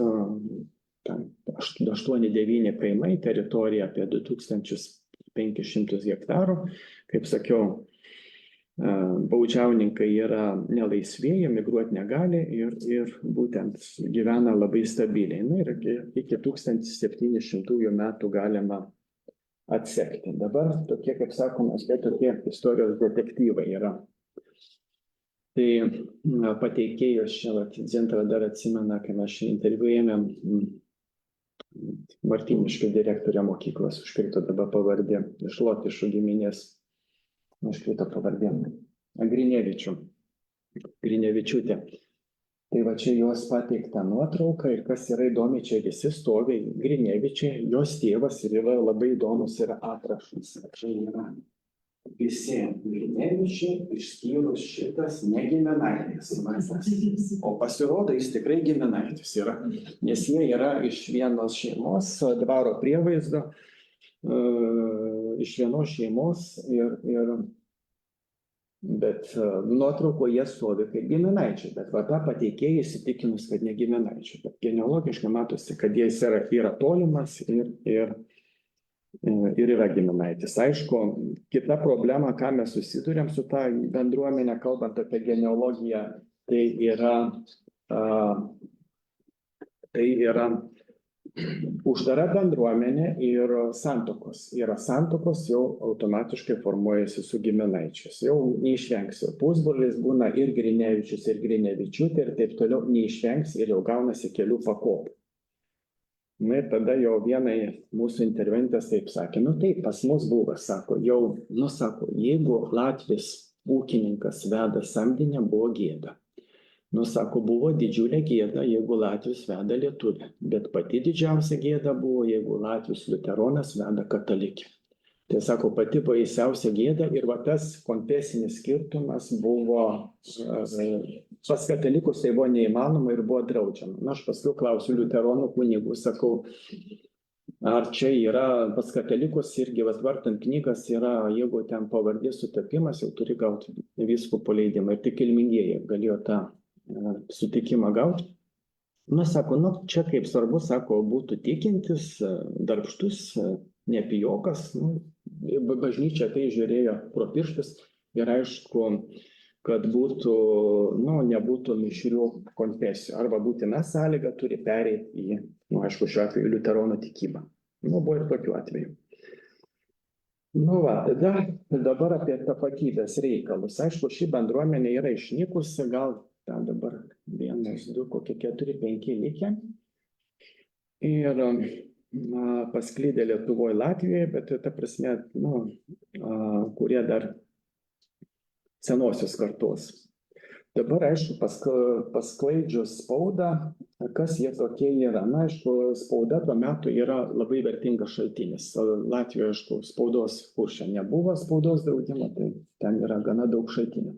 8-9 kaimai, teritorija apie 2500 hektarų. Kaip sakiau, baudžiauninkai yra nelaisvieji, migruoti negali ir būtent gyvena labai stabiliai. Na, ir iki 1700 metų galima atsekti. Dabar tokie, kaip sakoma, tokie istorijos detektyvai yra. Tai pateikėjus čia, Dzintra dar atsimena, kai mes šį interviu ėmėm Martyniškių direktorę mokyklos, užkrito dabar pavardė, iš Lotyšų giminės, užkrito pavardė, Grinevičiūtė. Tai va čia jos pateikta nuotrauka ir kas yra įdomi, čia visi stovi Grinevičiai, jos tėvas ir yra labai įdomus yra aprašas. Čia yra visi Grinevičiai, išskyrus šitas negiminaitis. O pasirodo, jis tikrai giminaitis yra, nes jie yra iš vienos šeimos, dvaro prievaizdo, iš vienos šeimos bet nuotraukoje jie stovi kaip giminaičiai, bet va tą pateikėjai įsitikinus, kad ne giminaičiai. Bet genealogiškai matosi, kad jis yra tolimas ir yra giminaitis. Aišku, kita problema, ką mes susidurėm su tą bendruomenę, kalbant apie genealogiją, tai yra uždara bendruomenė ir santuokos. Yra santuokos, jau automatiškai formuojasi su giminaičiais. Jau neišvengsi. Pusbrolis būna ir Grinevičius, ir Grinevičiūtė ir taip toliau neišvengsi ir jau gaunasi kelių pakopų. Na ir tada jau vienai mūsų interventas taip sakė, taip, pas mus buvo, sako, jeigu Latvis ūkininkas veda samdinę, buvo gėda. Sako, buvo didžiulė gėda, jeigu Latvis veda lietuvę, bet pati didžiausia gėda buvo, jeigu Latvis liuteronas veda katalikį. Tai sako, pati baisiausia gėda ir va tas konfesinis skirtumas buvo, pas katalikus tai buvo neįmanoma ir buvo draudžiama. Aš paskui klausiu liuteronų kunigų, sakau, ar čia yra pas katalikus irgi, vartant knygas, yra, jeigu ten pavardės sutapimas, jau turi gauti vyskupo leidimą ir tik kilmingieji galėjo tą sutikimą gauti. Sako, čia kaip svarbu, sako, būtų tikintis, darbštus, nepijokas, bažnyčia tai žiūrėjo pro pirštus ir aišku, kad būtų, nebūtų mišrių konfesijų, arba būtina sąlyga turi pereiti į, aišku, šiuo atveju liuteronų tikybą. Buvo ir tokių atvejų. Tada dabar apie tapatybės reikalus. Aišku, ši bendruomenė yra išnykusi, gal ten dabar 1, 2, kokie 4, 5 likę. Ir pasklydę Lietuvoje, Latvijoje, bet ta prasme, kurie dar senosios kartos. Dabar, aišku, pasklaidžius spaudą, kas jie tokie yra. Aišku, spauda tuo metu yra labai vertingas šaltinis. Latvijoje, aišku, spaudos kuršė nebuvo spaudos draudimo, tai ten yra gana daug šaltinių.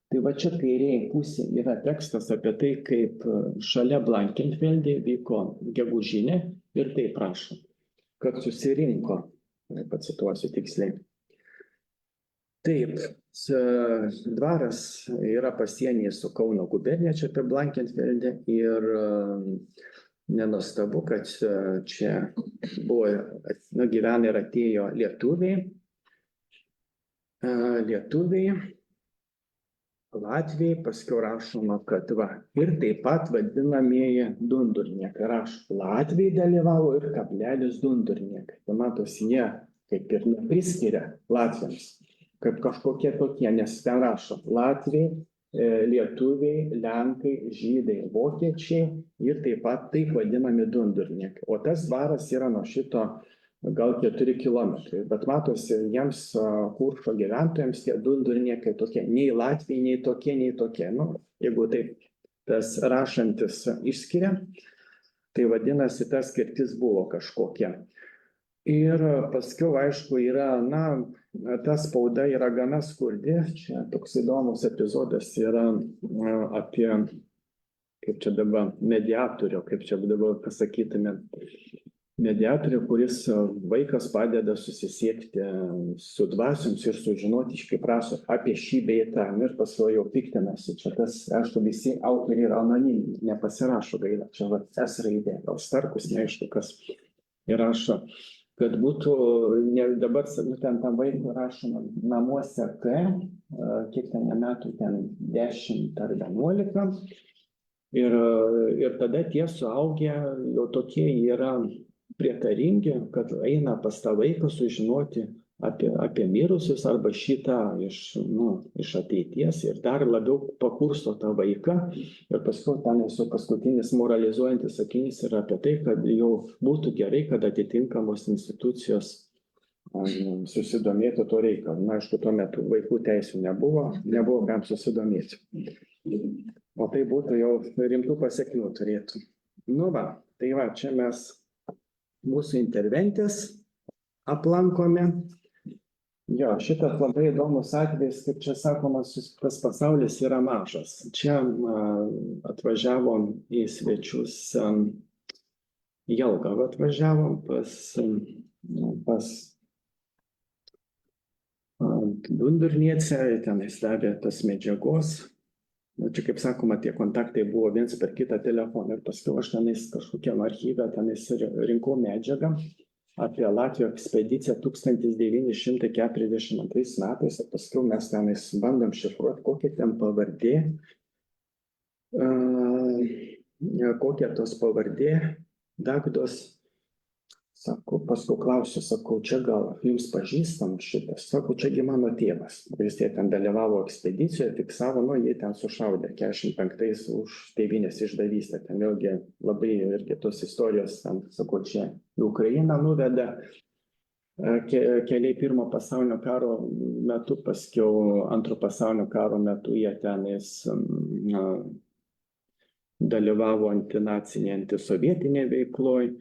Tai va čia kairėje pusė yra tekstas apie tai, kaip šalia Blankenfelde vyko gegužinė ir taip prašo, kad susirinko, pacituosiu tiksliai. Taip, dvaras yra pasienyje su Kauno gubernija, čia apie Blankenfelde ir nenuostabu, kad čia buvo, gyvena ir atėjo lietuviai, Latviai, paskiau rašoma, kad ir taip pat vadinamieji dundurniekai. Rašo, Latviai dalyvavo ir kablelis dundurniekai. Tai matosi, jie kaip ir nepriskiria latviams, kaip kažkokie tokie, nes ten rašo Latviai, lietuviai, lenkai, žydai, vokiečiai ir taip pat taip vadinami dundurniekai. O tas dvaras yra nuo šito gal 4 kilometrai, bet matosi, jiems Kuršo gyventojams tie dundurniekai tokie, nei Latvijai, nei tokie. Jeigu taip tas rašantis išskiria, tai vadinasi, ta skirtis buvo kažkokia. Ir paskiau, aišku, yra, ta spauda yra gana skurdi. Čia toks įdomus epizodas yra apie, kaip čia dabar, mediatorių, kaip čia dabar pasakytume, mediatorė, kuris vaikas padeda susisiekti su dvasioms ir sužinoti, kaip prašo, apie šį bei tą. Ir paskui jau piktinasi. Čia tas, aišku, visi autoriai yra anoniminiai, nepasirašo gaila. Čia va, S raidė, gal Starkus, neaišku, kas įrašo. Kad būtų, dabar ten tam vaikui rašoma namuose K, kiek ten metų, ten 10 ar 11. Ir tada tie suaugę jau tokie yra prietaringi, kad eina pas tą vaiką sužinoti apie mirusius arba šitą iš ateities ir dar labiau pakursto tą vaiką. Ir paskui ten esu paskutinis moralizuojantis sakinys yra apie tai, kad jau būtų gerai, kad atitinkamos institucijos susidomėtų to reikalu. Na, aišku, tuo metu vaikų teisų nebuvo kam susidomėti. O tai būtų jau rimtų pasekmių turėtų. Nu va, tai va, čia mes mūsų interventės aplankome. Jo, šitas labai įdomus atvejis, kaip čia sakoma, tas pasaulis yra mažas. Čia atvažiavom į svečius, Jelgavą atvažiavom pas Dundurniecę, tenais davė tas medžiagos. Čia, kaip sakoma, tie kontaktai buvo viens per kitą telefoną ir paskui aš tenais kažkokiam archyve tenais rinkau medžiagą apie Latvijos ekspediciją 1942 metais ir paskui mes tenais bandom šifruoti, kokia ten pavardė, kokia tos pavardė, Dagdos. Sako, paskui klausiu, sakau, čia gal jums pažįstam šitas? Sako, čiagi mano tėvas. Jis ten dalyvavo ekspedicijoje, fiksavo, jie ten sušaudė 45 už tėvynės išdavystę. Ten vėlgi labai irgi tos istorijos, ten, sako, čia į Ukrainą nuveda. Keliai Pirmo pasaulinio karo metu, paskiau Antro pasaulinio karo metu jie tenais dalyvavo antinacinėje, antisovietinėje veikloje.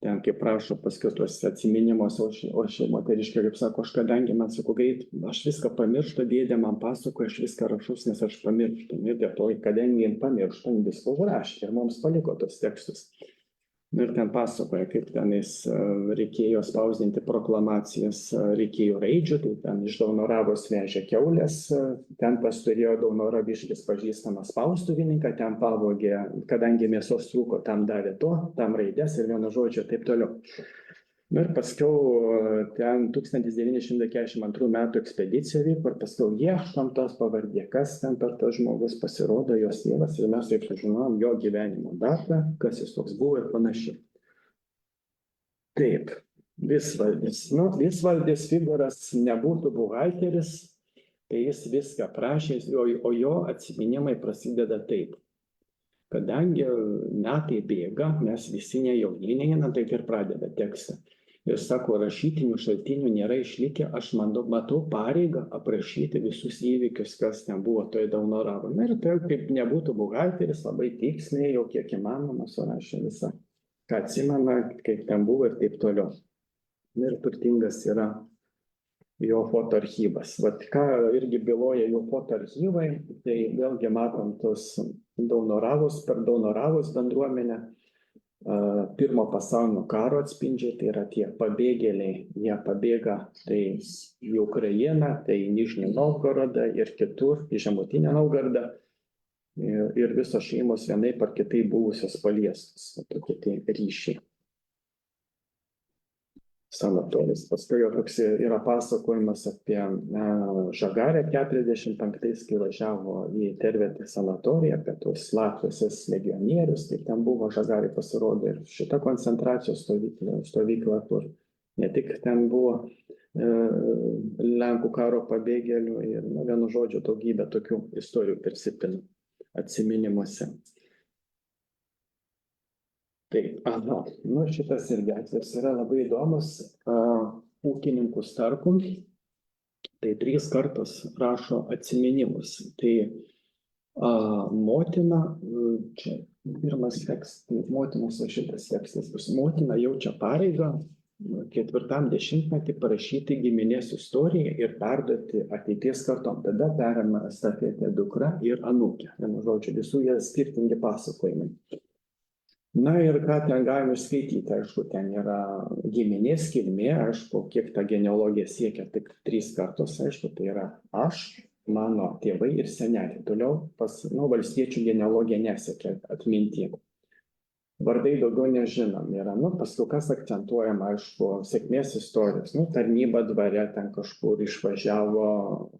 Ten, kaip prašo, paskui tuos atsiminimus, o ši moteriškė, kaip sako, aš kadangi man sako, greit, aš viską pamirštu, dėdė man pasakoja, aš viską rašus, nes aš pamirštu. Ir dėl to, kadangi jin pamirštu, jin viską užrašė ir mums paliko tos tekstus. Ir ten pasakoja, kaip tenais reikėjo spausdinti proklamacijas, reikėjo raidžių, tai ten iš Daunoravos vežė kiaulės, ten pasturėjo Daunoraviškis pažįstamas spaustuvininką, ten pavogė, kadangi mėsos trūko, tam davė to, tam raidės ir vienu žodžiu taip toliau. Ir paskiau ten 1942 metų ekspedicija vyko ir paskiau ieškom tos pavardė, kas ten per tas žmogus pasirodo, jos tėvas ir mes taip sužinojom jo gyvenimo datą, kas jis toks buvo ir panašiai. Taip, Visvaldis. Visvaldis figūras nebūtų buhalteris, tai jis viską prašė, o jo atsiminimai prasideda taip. Kadangi metai bėga, mes visi ne jauniniai, taip ir pradeda tekstą. Ir sako, rašytinių šaltinių nėra išlikę, aš matau pareigą aprašyti visus įvykius, kas ten buvo toje Daunoravo. Na ir tai, kaip nebūtų buhalteris, labai tiksliai, jau kiek įmanoma, surašė visą, ką atsimena, kaip ten buvo ir taip toliau. Ir turtingas yra jo fotoarchyvas. Vat ką irgi byloja jo fotoarchyvai, tai vėlgi matom tos Daunoravos, per Daunoravos bendruomenę, Pirmo pasaulinio karo atspindžiai, tai yra tie pabėgėliai, jie pabėga tai į Ukrainą, tai į Nižnį Novgorodą ir kitur, į Žemutinę Novgorodą. Ir visos šeimos vienaip ar kitaip buvusios paliestos, tokie tai ryšiai. Sanatorijos. Paskui jau toks yra pasakojimas apie Žagarę 45-ais, kai važiavo į Tervetį sanatoriją, apie tos Latvijos legionierius, tai ten buvo Žagarė pasirodo ir šita koncentracijos stovykla, kur ne tik ten buvo Lenkų karo pabėgėlių ir vienu žodžiu daugybė tokių istorijų persipina atsiminimuose. Taip, šitas irgi atvejis yra labai įdomus, ūkininkų Starkų, tai 3 kartus rašo atsiminimus. Tai motina, čia pirmas tekstas, motinos šitas tekstas, motina jaučia pareigą 4-10 parašyti giminės istoriją ir perduoti ateities kartom. Tada perima estafetę dukra ir anūkė. Vienu žodžiu, visų jie skirtingi pasakojimai. Na ir ką ten galime skaityti, aišku, ten yra giminės kilmė, aišku, kiek ta genealogija siekia, tik 3 kartus, aišku, tai yra aš, mano tėvai ir seneliai. Toliau valstiečių genealogija nesiekia atminti. Vardai daugiau nežinom yra, paskui kas akcentuojama, aišku, sėkmės istorijos, tarnyba dvare, ten kažkur išvažiavo,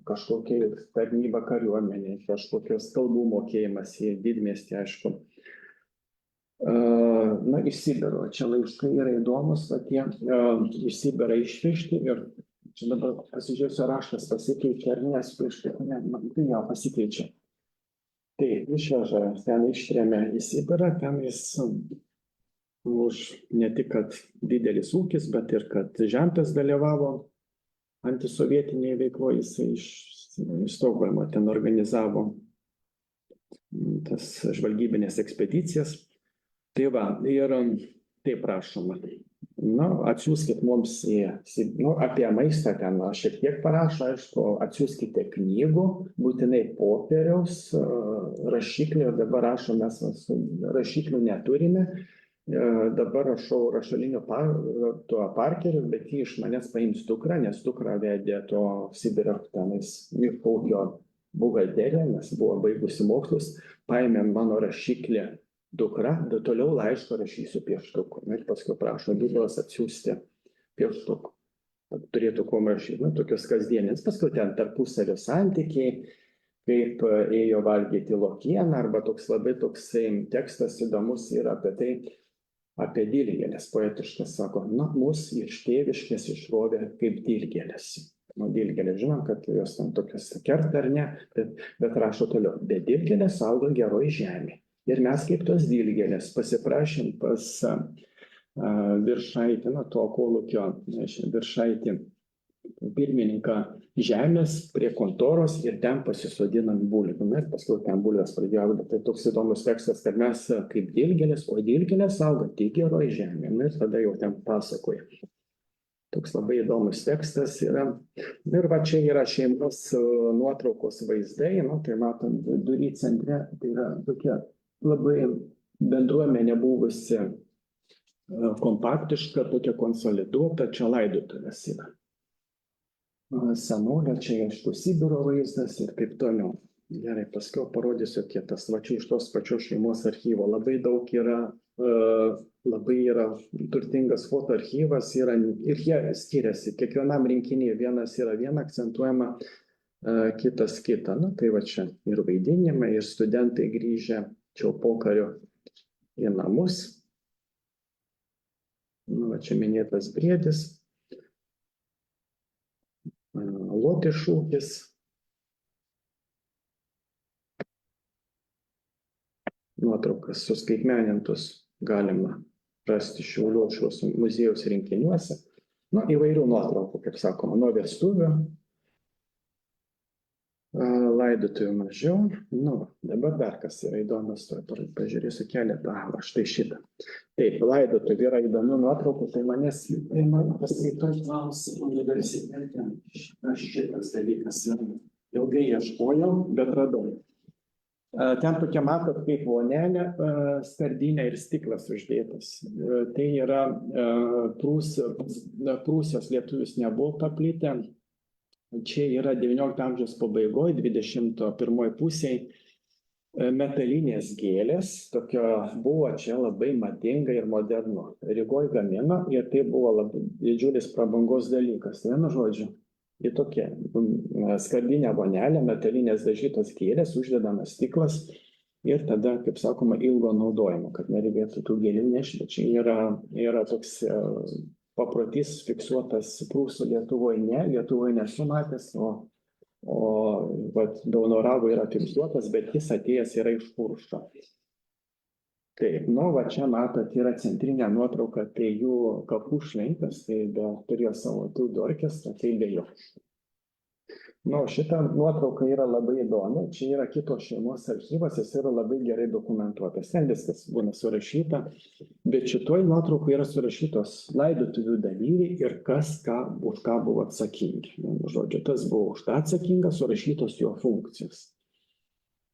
kažkokia tarnyba kariuomenė, kažkokios kalbų mokėjimas į didmiestį, aišku. Iš Sibiro, čia laiškai yra įdomus, tie iš Sibiro išvežti ir čia dabar pasižiūrėsiu, raštas pasikeičia ar ne, pasikeičia. Tai išveža, ten ištrėmė į Sibirą, ten jis už ne tik, kad didelis ūkis, bet ir kad žentas dalyvavo antisovietinėje veikloje, jisai iš Stokholmo ten organizavo tas žvalgybinės ekspedicijas. Tai va, ir taip rašoma. Atsiųskit mums apie maistą ten šiek tiek parašo, aišku, atsiųskite knygų, būtinai popieriaus, rašiklio, dabar rašom, mes rašiklių neturime, dabar rašau rašaliniu parkeriu, bet jį iš manęs paims dukra, nes dukra vedė to Sibiro tenais ūkio buhalteriją, nes buvo baigusi mokslus, paėmė mano rašiklį dukra, toliau laišką rašysiu pieštuku. Ir paskui prašo dukros atsiųsti pieštuku. Turėtų kuo rašyti, tokios kasdienės. Paskui ten tarpusavio santykiai, kaip ėjo valgyti lokieną, arba labai toksai tekstas įdomus yra apie tai, apie dilgėlės. Poetiškas sako, mus iš tėviškės išrovė kaip dilgėlės. Dilgėlės, žinom, kad jos ten tokios kerta ar ne, bet rašo toliau. Bet dilgėlės auga geroj žemė. Ir mes kaip tos dilgėlės pasiprašėm pas Viršaitį, to kolūkio Viršaitį pirmininką žemės prie kontoros ir ten pasisodinam bulvių. Ir paskui ten bulvės pradėjo augti. Tai toks įdomus tekstas, kad mes kaip dilgėlės, o dilgėlės auga tik geroj žemė. Ir tada jau ten pasakoja. Toks labai įdomus tekstas yra. Ir va čia yra šeimos nuotraukos vaizdai. Tai matom, durį centre, tai yra tokia labai bendruomenė buvusi kompaktiška, tokia konsoliduota, čia laidotuvės yra. Senolė, čia aišku Sibiro vaizdas ir taip toliau. Gerai, paskui parodysiu kitas, va čia iš tos pačios šeimos archyvo. Labai daug yra, labai yra turtingas fotoarchyvas ir jie skiriasi. Kiekvienam rinkinyje vienas yra viena akcentuojama, kitas kita. Tai va čia ir vaidinimai, ir studentai grįžę čia pokario į namus. Va čia minėtas Briedis, Lotės šūkis. Nuotraukas suskaitmenintus galima rasti Šiaulių aušros muziejaus rinkiniuose. Įvairių nuotraukų, kaip sakoma, nuo vestuvių. Laidotuvių mažiau. Dabar dar kas yra įdomus, pažiūrėsiu keletą, štai šitą. Taip, laidotuvių yra įdomių nuotraukų, tai manęs paskaitoj klausia universitete. Šitas dalykas yra. Ilgai ieškojau, bet radau. Ten tokia matot kaip vonelė, skardinė ir stiklas uždėtas. Tai yra Prūsijos lietuvius nebuvo paplitę. Čia yra 19 amžiaus pabaigoje, 21 pusėje metalinės gėlės, tokio buvo čia labai madinga ir modernu. Rygoje gamino ir tai buvo labai didžiulis prabangos dalykas. Vienu žodžiu, į tokią skardinę vonelę, metalinės dažytos gėlės, uždedamas stiklas ir tada, kaip sakoma, ilgo naudojimo, kad nereikėtų tų gėlių nešti. Čia yra toks paprotys fiksuotas Prūsų Lietuvoje ne, Lietuvoje nesu matęs, o Daunoravo yra fiksuotas, bet jis atėjęs yra iš Kuršo. Taip, va čia matot, yra centrinė nuotrauka, tai jų kapų šventės, tai turėjo savo tūdų orkestrą, tai be jo. Šita nuotrauka yra labai įdomi, čia yra kitos šeimos archyvas, jis yra labai gerai dokumentuotas, ten viskas būna surašyta, bet šitoj nuotraukoje yra surašytos laidotuvių dalyviai ir kas už ką buvo atsakingi. Žodžiu, tas buvo už tą atsakingas, surašytos jo funkcijos.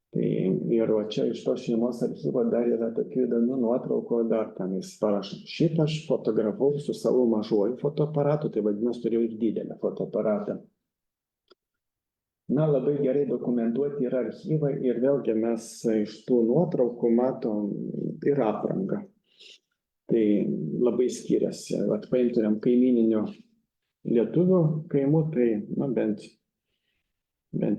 Tai ir va čia iš to šeimos archyvo dar yra tokių įdomių nuotraukų, dar ten jis parašo, šitą aš fotografavau su savo mažuoju fotoaparatu, tai vadinasi turėjau ir didelę fotoaparatą. Na, labai gerai dokumentuoti yra archyvai ir vėlgi mes iš tų nuotraukų matom ir aprangą. Tai labai skiriasi. Vat paimtumėm kaimininių lietuvių kaimų, tai na, bent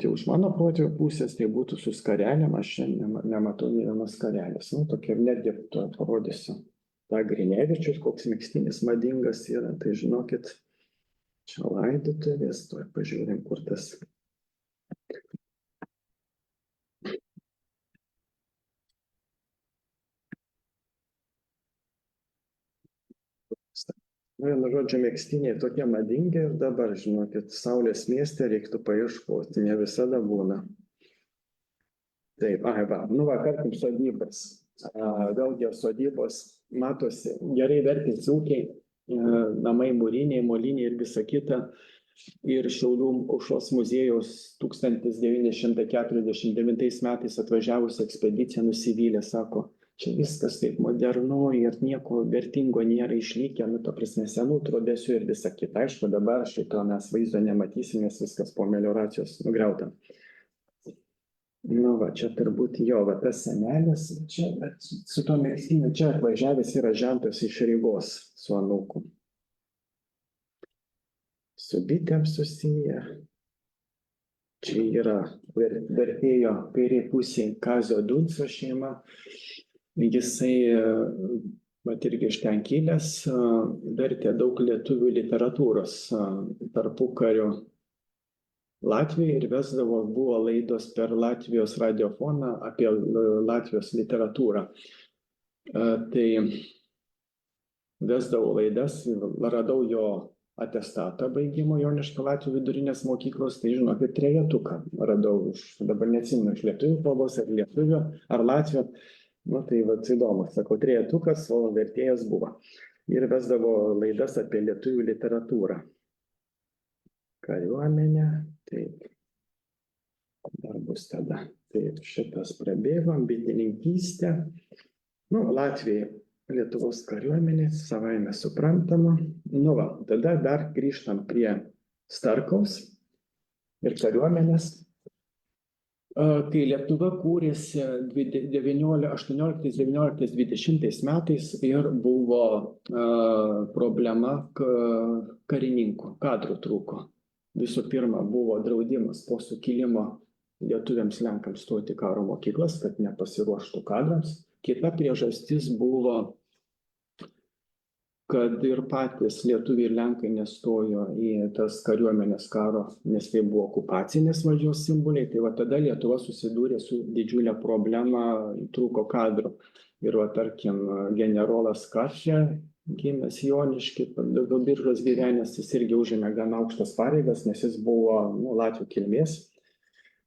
jau iš mano protėvių pusės, tai būtų su skarelėm, aš šiandien nematau nė vienos skarelės. Nu, tokia netgi to parodysiu. Ta Grinevičius, koks megztinis madingas yra, tai žinokit, čia laidotuvės, tuoj pažiūrim, kur tas. Vienu žodžiu, megztiniai tokie madingi ir dabar, žinokit, Saulės mieste reiktų paieškoti, ne visada būna. Taip, va, nu va, tarkim, sodybos. Vėlgi sodybos matosi, gerai vertinti ūkiai, namai mūriniai, moliniai ir visa kita. Ir Šiaulių aušros muziejaus 1949 metais atvažiavusi ekspedicija nusivylė, sako, čia viskas taip modernu ir nieko vertingo nėra išlikę, nu, to prasme, senų trobesių ir visa kita. Aišku, dabar šito mes vaizdo nematysim, nes viskas po melioracijos nugriauta. Nu, va, čia turbūt jo, va, tas senelis, čia, bet su to megztiniu čia atvažiavęs yra žentas iš Rygos su anūku. Su bitėm susiję. Čia yra vertėjo kairėj pusėj Kazio Dunco šeima. Jisai, vat irgi iš ten kilęs, vertė daug lietuvių literatūros tarpukario Latvijoje ir vesdavo, buvo laidos per Latvijos radiofoną apie Latvijos literatūrą. Tai vesdavo laidas, radau jo atestatą baigimo Joniškio Latvių vidurinės mokyklos, tai žinokit, trejetuką radau, dabar neatsimenu, iš lietuvių kalbos ar lietuvių ar latvių. Nu, tai vat įdomu, sakau, trejetukas, o vertėjas buvo. Ir vesdavo laidas apie lietuvių literatūrą. Kariuomenė, taip, dar bus tada. Taip, šitas prabėgom, bitininkystė. Nu, Latvijai, Lietuvos kariuomenė, savaime suprantama. Nu, va, tada dar grįžtam prie Starkaus ir kariuomenės. Kai Lietuva kūrėsi 18, 19, 20 metais ir buvo problema karininkų, kadrų trūko. Visų pirma, buvo draudimas po sukilimo lietuviams lenkams stoti karo mokyklas, kad nepasiruoštų kadrams. Kita priežastis buvo, kad ir patys lietuviai ir lenkai nestojo į tas kariuomenės karo, nes tai buvo okupacinės valdžios simboliai. Tai va tada Lietuva susidūrė su didžiulė problema, trūko kadrų. Ir va, tarkim, generolas Kašė, gimęs Jonišky, Biržos gyvenęs, jis irgi užėmė gana aukštas pareigas, nes jis buvo latvių kilmės,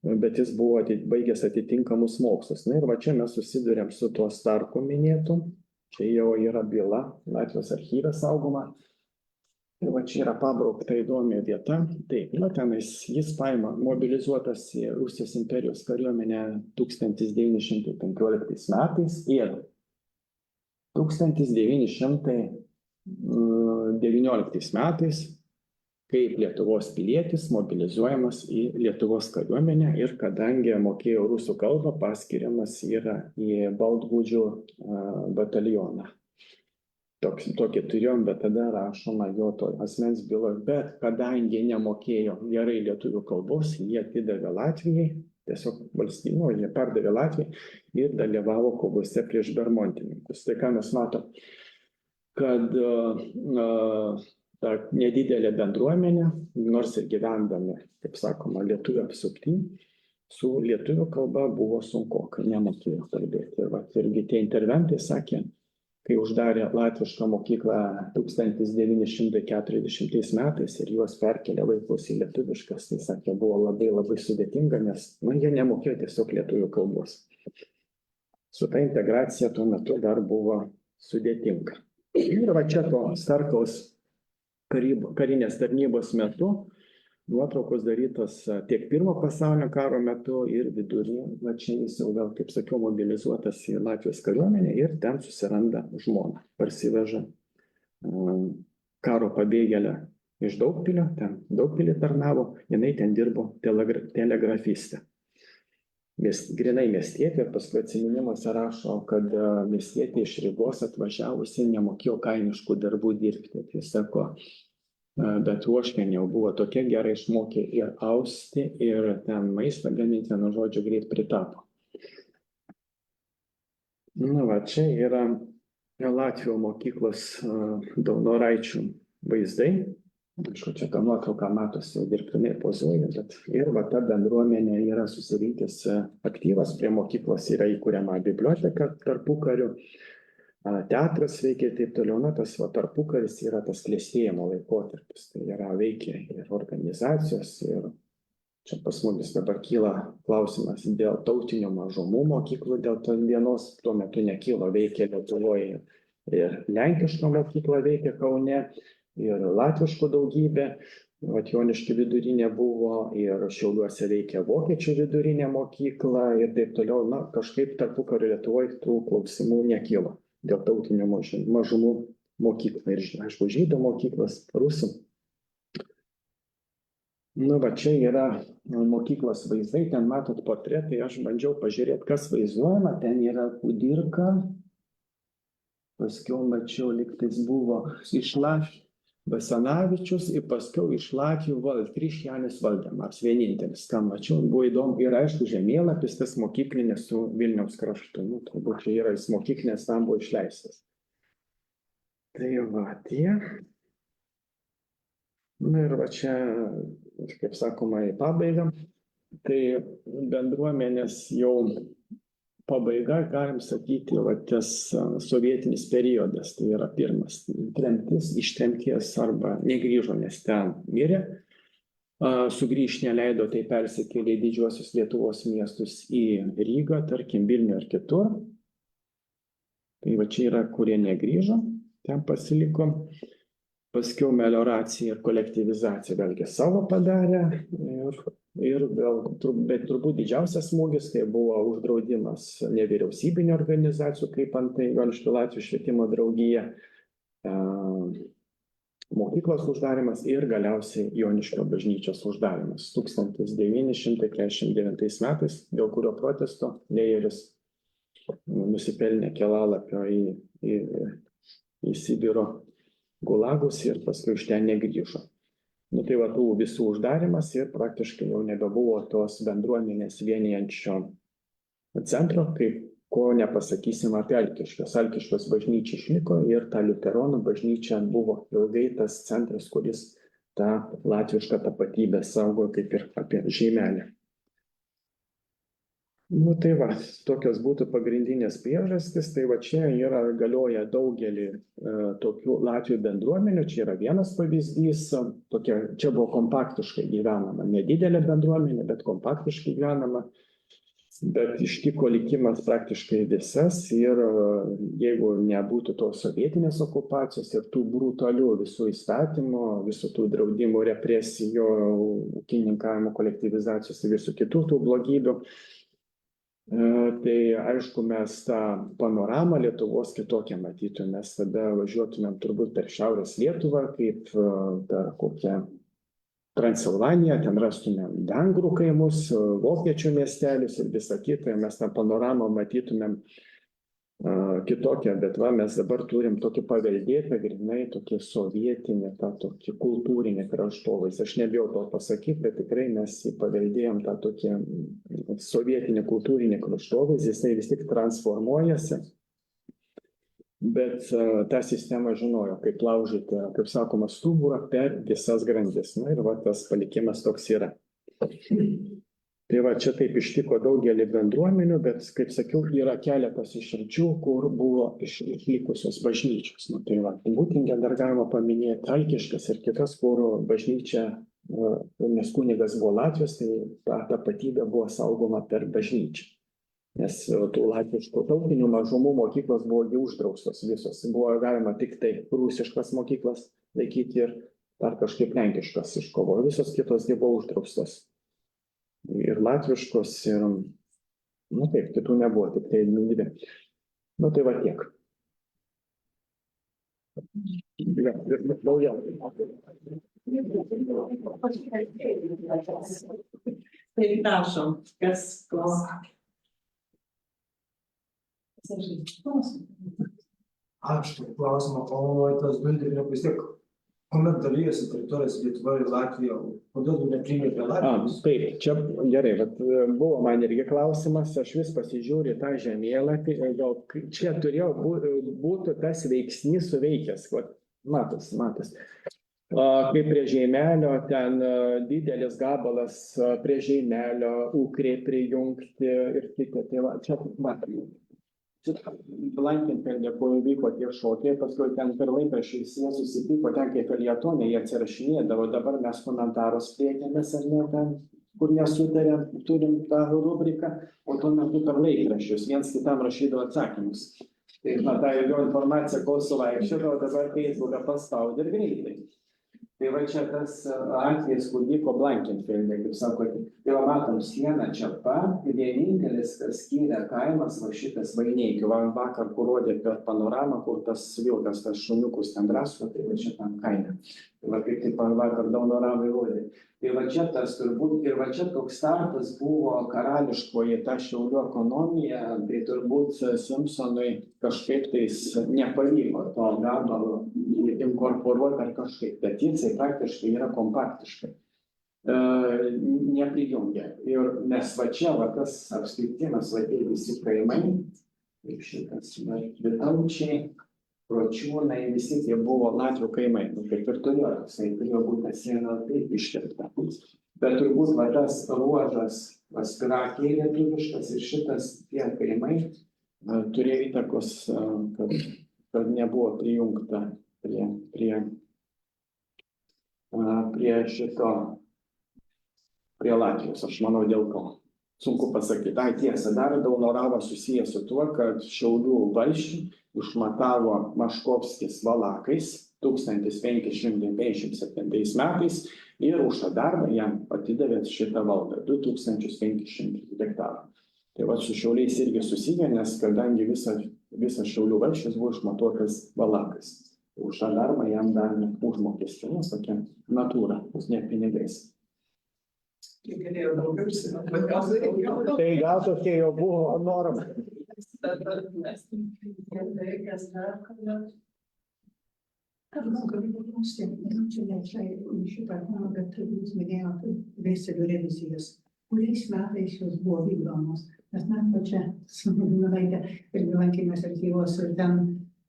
bet jis buvo baigęs atitinkamus mokslus. Na ir va čia mes susidurėm su tuo Starku minėtu. Čia jau yra byla, Latvijos archyve saugoma. Ir va čia yra pabraukta įdomi vieta. Taip, na tenais jis paima mobilizuotas į Rusijos imperijos kariuomenę 1915 metais ir 1919 metais, kaip Lietuvos pilietis mobilizuojamas į Lietuvos kariuomenę ir kadangi mokėjo rusų kalbą, paskiriamas yra į Baltgudžių batalioną. Tokį turėjom, bet tada rašoma jo to asmens bylos, bet kadangi nemokėjo gerai lietuvių kalbos, jie atidavė Latvijai, tiesiog valstybė, jie perdavė Latvijai ir dalyvavo kovose prieš bermontininkus. Tai ką mes matom, kad ta nedidelė bendruomenė, nors ir gyvendami, kaip sakoma, lietuvių apsupty, su lietuvių kalba buvo sunku, kai nemokėjo kalbėti. Ir vat, irgi tie interventai sakė, kai uždarė latvišką mokyklą 1940 metais ir juos perkelė vaikus į lietuviškas, tai sakė, buvo labai labai sudėtinga, nes jie nemokėjo tiesiog lietuvių kalbos. Su ta integracija tuo metu dar buvo sudėtinga. Ir va čia to Starkaus karinės tarnybos metu nuotraukos darytos tiek Pirmo pasaulinio karo metu ir vidury. Va čia jis jau vėl, kaip sakiau, mobilizuotas į Latvijos kariuomenę ir ten susiranda žmoną. Parsiveža karo pabėgėlę iš Daugpilio, ten Daugpilį tarnavo, jinai ten dirbo telegrafiste. Grinai miestietė, ir paskui atsiminimuose rašo, kad miestietė iš Rygos atvažiavusi nemokėjo kaimiškų darbų dirbti. Tai sako, bet uošvienė jau buvo tokia gerai išmokė ir austi, ir ten maistą gaminti, vienu žodžiu, greit pritapo. Nu va, čia yra Latvių mokyklos Daunoraičių vaizdai. Aišku, čia ta nuotrauka matosi jau dirbtinai pozuoja, bet ir va ta bendruomenė yra susirinkęs aktyvas, prie mokyklos yra įkuriama biblioteka tarpukariu, teatras veikia ir taip toliau. Na, tas va tarpukaris yra tas klestėjimo laikotarpis, tai yra veikia ir organizacijos, ir čia pas mumis dabar kyla klausimas dėl tautinių mažumų mokyklų, dėl tos dienos, tuo metu nekylo, veikia Lietuvoje ir lenkiška mokykla veikia Kaune, ir latviškų daugybė, Joniškio vidurinė buvo, ir Šiauliuose veikia vokiečių vidurinė mokykla ir taip toliau. Na, kažkaip tarpukario Lietuvoje tų klausimų nekilo dėl tautinių mažumų mokyklų. Ir, aišku, žydų mokyklas, rusų. Nu, va čia yra mokyklos vaizdai, ten matot portretai, aš bandžiau pažiūrėti, kas vaizduojama, ten yra Kudirka, paskiau mačiau, lygtais buvo iš Latvių Basanavičius ir paskiau iš Latvių Krišjanis Valdemaras, vienintelis, ką mačiau, buvo įdomu. Ir aišku, žemėlapis tas mokyklinės su Vilniaus kraštu, nu, turbūt čia yra jis mokyklinės, tam buvo išleistas. Tai va, tie. Na ir va čia, kaip sakoma, į pabaigą. Tai bendruomenės jau pabaiga, galim sakyti, va tas sovietinis periodas, tai yra pirmas tremtis, iš tremties arba negrįžo, nes ten mirė, sugrįžti neleido, tai persikėlė į didžiuosius Lietuvos miestus, į Rygą, tarkim, Vilnių ir kitur. Tai va čia yra, kurie negrįžo, ten pasiliko. Paskiau melioracija ir kolektyvizacija vėlgi savo padarė, bet turbūt didžiausias smūgis tai buvo uždraudimas nevyriausybinių organizacijų, kaip antai Joniškio Latvių švietimo draugija, mokyklos uždarimas ir galiausiai Joniškio bažnyčios uždarimas 1949 metais, dėl kurio protesto Lejeris nusipelnė kelalapio į Sibiro gulagus ir paskui iš ten negrįžo. Nu tai va tų visų uždarimas ir praktiškai jau nebebuvo tos bendruomenės vienijančio centro, kaip ko nepasakysim apie Alkiškės. Alkiškės bažnyčia išliko ir ta liuteronų bažnyčia buvo ilgai tas centras, kuris tą latvišką tapatybę saugo kaip ir apie žymelę. Nu tai va, tokios būtų pagrindinės priežastys, tai va čia galioja daugelį tokių Latvių bendruomenių, čia yra vienas pavyzdys, čia buvo kompaktiškai gyvenama, nedidelė bendruomenė, bet kompaktiškai gyvenama, bet ištiko likimas praktiškai visas ir jeigu nebūtų tos sovietinės okupacijos ir tų brutalių visų įstatymų, visų tų draudimų, represijų, ūkininkavimo, kolektyvizacijos ir visų kitų tų blogybių, tai aišku, mes tą panoramą Lietuvos kitokią matytume, mes tada važiuotumėm turbūt per Šiaurės Lietuvą, kaip per kokią Transilvaniją, ten rastumėm vengrų kaimus, vokiečių miestelius ir visą kitą, mes tą panoramą matytumėm kitokią, bet va, mes dabar turim tokį paveldėtą, grinai tokį sovietinį, tą tokį kultūrinį kraštovaizdį. Aš nebijau to pasakyti, bet tikrai mes paveldėjom tą tokį sovietinį kultūrinį kraštovaizdį, jisai vis tik transformuojasi, bet tą sistemą žinojo, kaip laužyti, kaip sakoma, stuburą per visas grandis. Na ir va, tas palikimas toks yra. Tai va, čia taip ištiko daugelį bendruomenių, bet, kaip sakiau, yra keletas išimčių, kur buvo išlikusios bažnyčios. Nu, tai va, Būtingę dar galima paminėti, Alkiškas ir kitas, kur bažnyčia, nes kunigas buvo Latvijos, tai ta tapatybė buvo saugoma per bažnyčią. Nes tų latviškų tautinių mažumų mokyklos buvo uždraustos visos. Buvo galima tik tai rusiškas mokyklas laikyti ir dar kažkaip lenkiškas iškovojo, visos kitos buvo uždraustos. Ir latviškos, ir, nu taip, kitų nebuvo, tik tai dvi. Nu tai va tiek. Ja, ir daugiau. Tai prašom, kas klausia. Aš taip klausimą, o tas Gunterniuk vis tiek, kuomet dalyjasi teritorijos Lietuva ir Latvija, kodėl tu neprijungė prie Latvijos? Taip, čia gerai, bet buvo man irgi klausimas, aš vis pasižiūriu tą žemėlapį, gal čia turėjo būti tas veiksnys suveikęs, matos. Kaip prie Žeimelio, ten didelis gabalas prie Žeimelio, Ukrė prijungti ir kiti, tai va, čia matom. Blankenfelde, kur vyko tie šokiai, paskui ten per laikraščius jie susipyko, ten kaip feljetonai jie atsirašinėdavo, dabar mes komentarus plėtėmės, ar ne, ten, kur nesutarėm, turim tą rubriką, o tuo metu per laikraščius viens kitam rašydavo atsakymus. Tai, tą ilgiau informaciją, kol suvaikščiodavo, dabar Facebooką paspaudė ir greitai. Tai va čia tas atvejis, kur vyko Blankenfelde, kaip sako, tai va matom sieną čia pat, vienintelis, kas skyrė kaimas, va šitas Vaineikių, vakar, kur rodė per panoramą, kur tas vilkas, tas šuniukus ten drasko, tai va čia tam kaime. Tai va kaip taip vakar Daunoramai rodė. Tai va čia tas turbūt, ir va čia toks startas buvo karališkoji ta Šiaulių ekonomija, tai turbūt Simpsonui kažkaip tais nepavyko to gabalo inkorporuoti ar kažkaip, bet jisai praktiškai yra kompaktiškai. Neprijungia. Ir nes va čia, va tas apskritimas, va tie visi kaimai, kaip šitas, Vitaučiai, Pročiūnai, visi tie buvo latvių kaimai, kaip ir turėjo būti siena taip iškirpta. Bet turbūt va tas ruožas, Spirakiai lietuviškas ir šitas tie kaimai turėjo įtakos, kad nebuvo prijungta prie Latvijos, aš manau dėl ko. Sunku pasakyti. Tiesa, dar Daunoravas susijęs su tuo, kad Šiaulių valsčių išmatavo Maškovskis valakais 1557 metais ir už tą darbą jam atidavė šitą valdą 2500 hektarų. Tai va su Šiauliais irgi susiję, nes kadangi visas Šiaulių valsčius buvo išmatuotas valakais. Už tą darbą jam dar užmokestį, tokia natūra, ne pinigais. Tai gal tokie jau buvo norma. Kuriais metais jos buvo vykdomos? Nes mes čia su Navaitė irgi lankėmės archyvos ir ten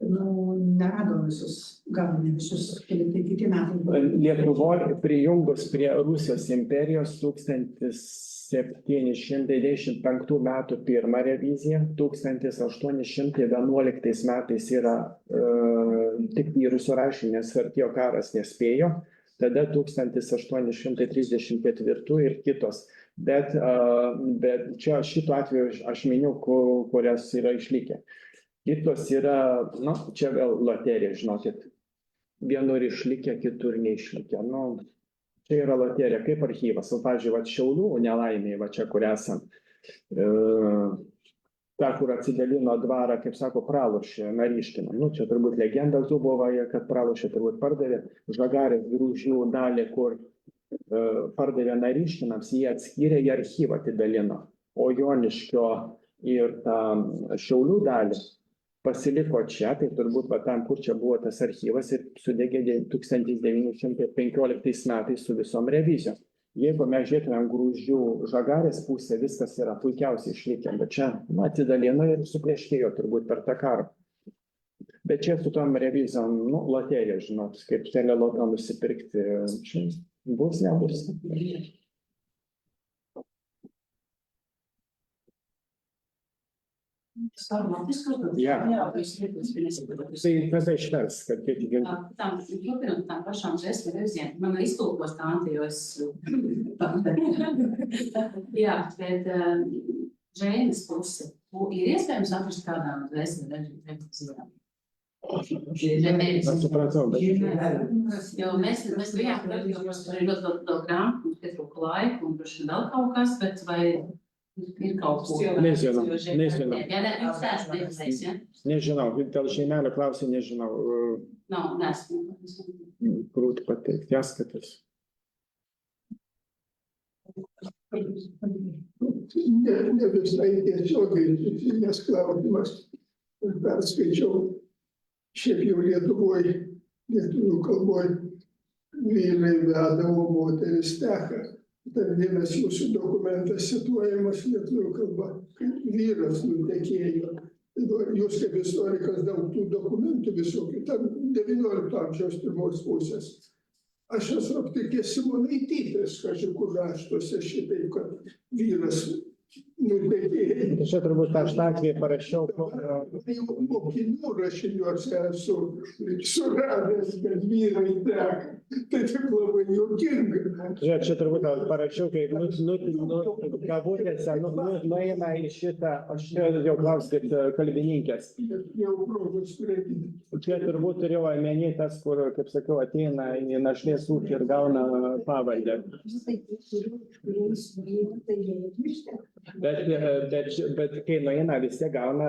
nerado visus, gal ne visus, kiti metai. Lietuvoje prijungus prie Rusijos imperijos 1795 metų pirmą reviziją, 1811 metais yra tik vyrų surašė, nes artėjo karas nespėjo, tada 1834 ir kitos. Bet čia šito atveju aš miniu, kurias yra išlikę. Kitos yra, čia vėl loterija, žinokit, vienur išlikę, kitur neišlikę. Čia yra loterija, kaip archyvas. Pavyzdžiui, Šiaulių nelaimė, čia kur esam, ta, kur atsidalino dvarą, kaip sako, pralošė Nariškiną. Čia turbūt legenda Zubovoje, kad pralošė turbūt pardavė. Žagarės Grūžių dalį, kur pardavė Nariškinams, jie atskyrė į archyvą atidalino. O Joniškio ir tą Šiaulių dalį pasiliko čia, tai turbūt tam, kur čia buvo tas archyvas ir sudegė 1915 metais su visom revizijom. Jeigu mes žiūrėtumėm Grūžių Žagarės pusę, viskas yra puikiausiai išlikę, bet čia atidalino ir suplėškėjo turbūt per tą karą. Bet čia su tom revizijom, loterija, žinot, kaip telelotą nusipirkti, čia bus, nebus. Ja. Tai kada išvers, kad kiek įgimtų? Turpinot tam pašām žēs revizijām. Man iztulkos tā antijos. Jā, bet žēnes puse. Ir iespējams atrast kādām vēsiem revizijām. Aš supratau, bet Jo mēs bijām ļoti daudz grāmatu, mums pietrūka laika un droši vien vēl kaut kas, bet vai ir kaut ko? Nezinu. Ja ne, jūs esat nevisais, ja? Nežinau, dėl šeimelio klausė, nežinau, Nav, nesmu. krūti pateikt, jāskatās. Ne visai tiesiogiai susijęs klausimas. Aš perskaičiau, šiaip jau Lietuvoje, lietuvių kalboje, vyrai veda, o moteris teka. Dar vienas jūsų dokumentas cituojamas lietuvių kalba, kaip vyras nutekėjo. Jūs kaip istorikas daug tų dokumentų visokių, tam 19 amžiaus pirmos pusės. Aš esu aptikęs Simonaitytės kažkur raštuose šitaip, kad vyras nutekėjo. Čia turbūt aš tą atvejį parašiau, Jau mokinių rašiniuose esu suradęs, kad vyrai teka. Tai tik labai juokinga. čia turbūt parašiau, kai kabutėse nueina į šitą, aš čia jau klausyt kalbininkės. Jau progos turėti. Čia turbūt turėjau omeny tas, kur, kaip sakiau, ateina į našlės ūkį ir gauna pavardę. Bet kai nueina, vis tiek gauna,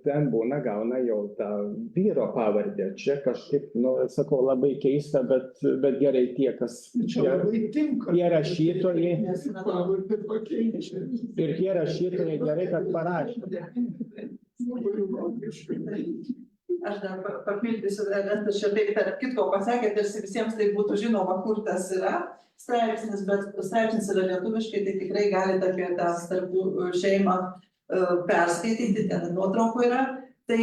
ten būna, gauna jau tą vyro pavardę. Čia kažkaip, sakau, labai keista, bet gerai tie, kas Čia labai tinka. tie rašytojai, Nes pavardė pakeičia. ir tie rašytojai gerai, kad parašė. Labai logiška. Aš dar papildysiu, Ernestas čia taip tarp kitko pasakė, tarsi visiems tai būtų žinoma, kur tas yra straipsnis, bet straipsnis yra lietuviškai, tai tikrai galite apie tą Starkų šeimą perskaityti, ten nuotraukų yra. Tai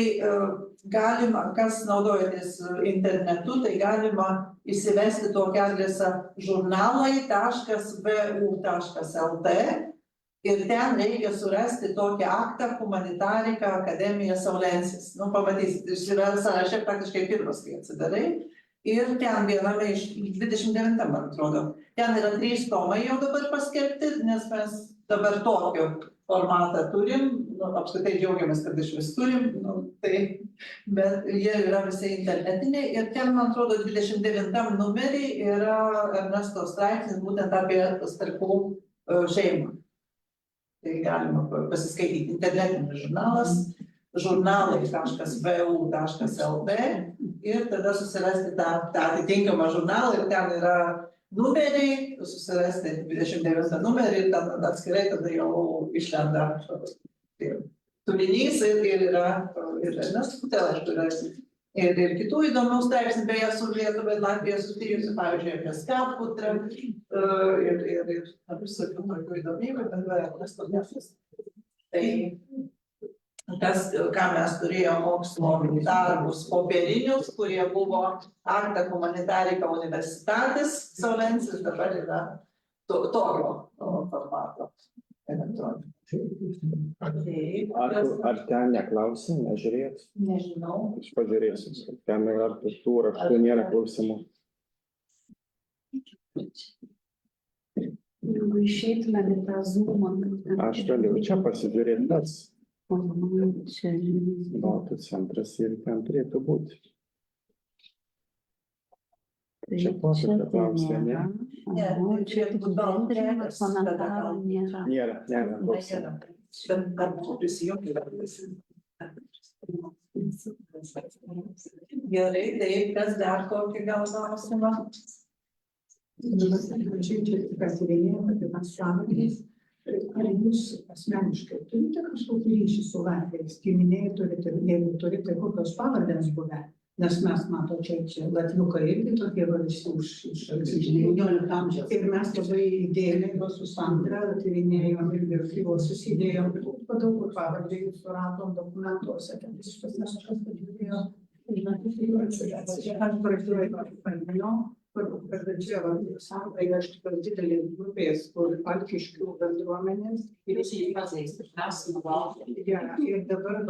galima, kas naudojatės internetu, tai galima įsivesti tokį adresą žurnalai.vu.lt ir ten reikia surasti tokį aktą Humanitarica Academia Saulensis. Pamatysit, jis yra sąraše praktiškai pirmas, kai atsidarai. Ir ten viename iš 29, man atrodo. Ten yra 3 tomai jau dabar paskelbti, nes mes dabar tokio formatą turim. Apskritai džiaugiamės, kad iš vis turim. Bet jie yra visai internetiniai. Ir ten, man atrodo, 29 numerį yra Ernesto straipsnis būtent apie Starkų šeimą. Tai galima pasiskaityti internetinis žurnalas, žurnalai.vu.lt ir tada susirasti tą atitinkamą žurnalą ir ten yra numeriai, susirasti 29 numerį ir ten atskirai tada jau išlenda turinys ir yra Ernestas Kutela, aišku, yra ir kitų įdomių straipsnių, beje, su Lietuva ir Latvija susijusių, pavyzdžiui, apie skatputrą ir visokių tokių įdomybių, bet Ernesto Kutela. Tai tas, ką mes turėjome mokslo darbus popierinius, kurie buvo Acta Humanitarica Universitatis Saulensis, dabar yra tokio formato elektroninio. Ar ten neklausė, nežiūrėt? Nežinau. Aš pažiūrėsiu, ten ar tų raštų nėra klausimų. Jeigu išeitumėm į tą zoomą. Aš galiu čia pasižiūrėti, tas Čia, Baltų centras ir ten turėtų būti. Čia posėdžio klausė, ne? Čia tik bendrinimas, komentarų nėra. Nėra klausimų. Bet dar prisijungti. Gerai, tai kas dar kokį gal klausimą? Čia tik atsivinėjau apie tas sąmonės. Ar jūs asmeniškai turite kažkokį ryšį su Latvijos? Giminėjai turite, jeigu turite, kokios pavardės buvę? Nes mes mato čia latviukai irgi tokie visi iš 19 amžiaus. Ir mes labai įdėmiai su Sandra tyrinėjom ir archyvos susidėjom. Daug kur pavardė jūs suratom dokumentuose, kad visiškas kažkas padėjo. Aš pradžioje paminėjau, kad čia Sandra yra šitos didelės grupės, kur Alkiškių bendruomenės. Ir jūs jį pazeist, ir Rasmo Baltų. Ir dabar,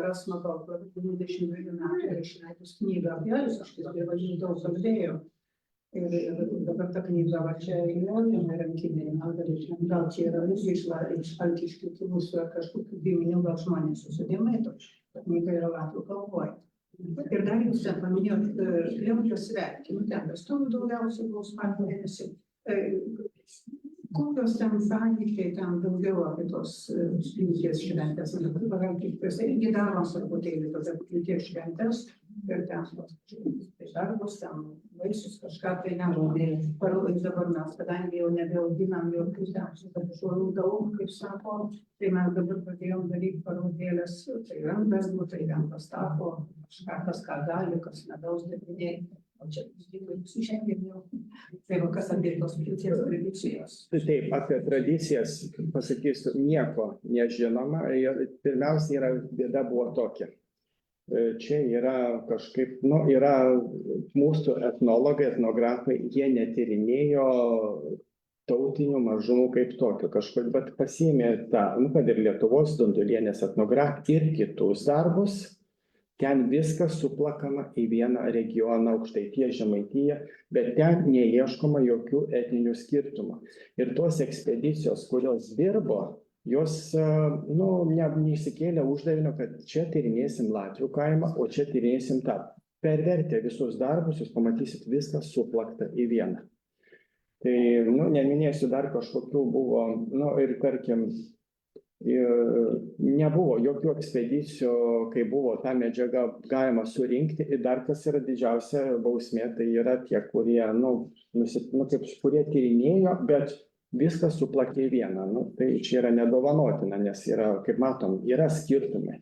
Rasmo Baltų 22 metų yra išleidus knygą. Visiškai tai daug kalbėjo. Ir dabar ta knyga va čia yra rankinė, gal čia yra iš Alkiškių kilusių ar kažkokių giminių, gal žmonės susidėmėtų. knyga yra latvių kalboje. Ir dar jūs ten paminėjot Liaudžios sveikinimu, ten vestuvių daugiausiai buvo spalio mėnesį. Kokios ten santykiai, ten daugiau apie tos lyties šventės. Dabar irgi darom truputėlį tos lyties šventės ir ten tos darbus, ten vaisius kažką tai nerodė. Dabar mes, kadangi jau nebeauginam jokių ten žolų daug, kaip sako, tai mes dabar pradėjom daryti parodėlės, tai rankas, tai rankas tapo, kažkas ką gali, kas medaus dirbiniai. O čia su šiandien jau. Tai va, kas apie tos lyties tradicijos. Taip, apie tradicijas pasakysiu, nieko nežinoma. Ir pirmiausia, bėda buvo tokia. Čia yra kažkaip, yra mūsų etnologai, etnografai, jie netyrinėjo tautinių mažumų kaip tokio. Kažkaip, bet pasiėmė tą, kad ir Lietuvos Dundulienės etnografija ir kitus darbus. Ten viskas suplakama į vieną regioną, Aukštaitiją, Žemaitiją, bet ten neieškoma jokių etninių skirtumų. Ir tos ekspedicijos, kurios dirbo, jos neišsikėlė uždavinio, kad čia tyrinėsim Latvių kaimą, o čia tyrinėsim tą. Pervertę visus darbus, jūs pamatysit viskas suplakta į vieną. Tai, neminėsiu dar kažkokių buvo, ir tarkim, nebuvo jokių ekspedicijų, kai buvo tą medžiagą galima surinkti, ir dar kas yra didžiausia bausmė, tai yra tie, kurie, kurie tyrinėjo, bet viskas suplakė į vieną. Tai čia yra nedovanotina, nes yra, kaip matom, yra skirtumai.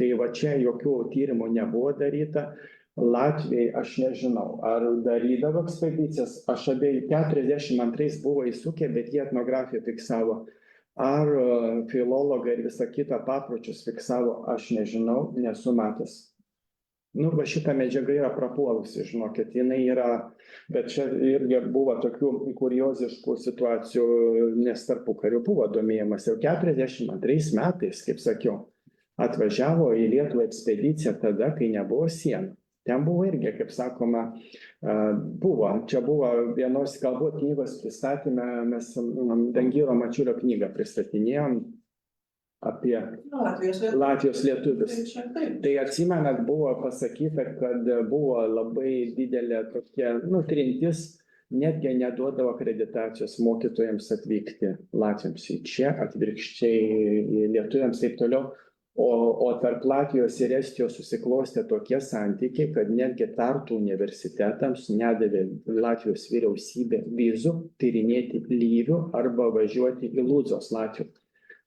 Tai va čia jokių tyrimų nebuvo daryta. Latvijai aš nežinau, ar darydavo ekspedicijas, aš abejoju, 42 buvo įsukę, bet jie etnografiją fiksavo. Ar filologai ir visą kitą papročius fiksavo, aš nežinau, nesu matęs. Va šita medžiaga yra prapuolusi, žinokit, jinai yra, bet čia irgi buvo tokių kurioziškų situacijų, nes tarpukariu buvo domėjimas. Jau 42 metais, kaip sakiau, atvažiavo į Lietuvą ekspedicija tada, kai nebuvo sienų. Ten buvo irgi, kaip sakoma, čia buvo vienos kalbos knygos pristatyme, mes Dangyro Mačiulio knygą pristatinėjom apie Latvijos lietuvius. Tai atsimenat, buvo pasakyta, kad buvo labai didelė tokia, trintis, netgi neduodavo akreditacijos mokytojams atvykti latviams į čia, atvirkščiai lietuviams taip toliau. O tarp Latvijos ir Estijos susiklostė tokie santykiai, kad netgi Tartu universitetams nedavė Latvijos vyriausybė vizų tyrinėti Lyvių arba važiuoti į Ludzos Latvijų.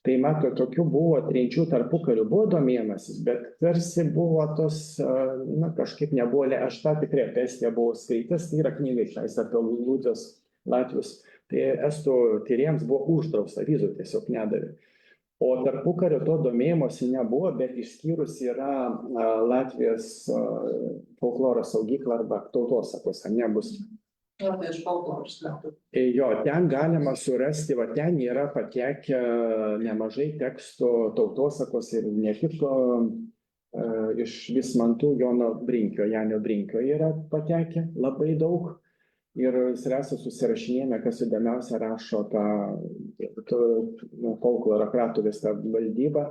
Tai mato, tokių buvo trinčių tarpukarių, buvo domėjimasis, bet tarsi buvo tos, kažkaip nebuvo, aš tą tikrai apie Estiją buvau skaitęs, yra knyga išleista apie Ludzos Latvijos. Tai estų tyrėjams buvo uždrausta, vizų tiesiog nedavė. O tarpukario to domėjimosi nebuvo, bet išskyrus yra Latvijos folkloro saugykla arba tautosakos, nebus. Iš folkloros metų. Jo, ten galima surasti, ten yra patekę nemažai tekstų tautosakos ir ne tik iš Vismantų Janio Brinkio yra patekę labai daug. Ir Sresa susirašinėjame, kas įdomiausia rašo tą folkloro Kratuvės valdybą.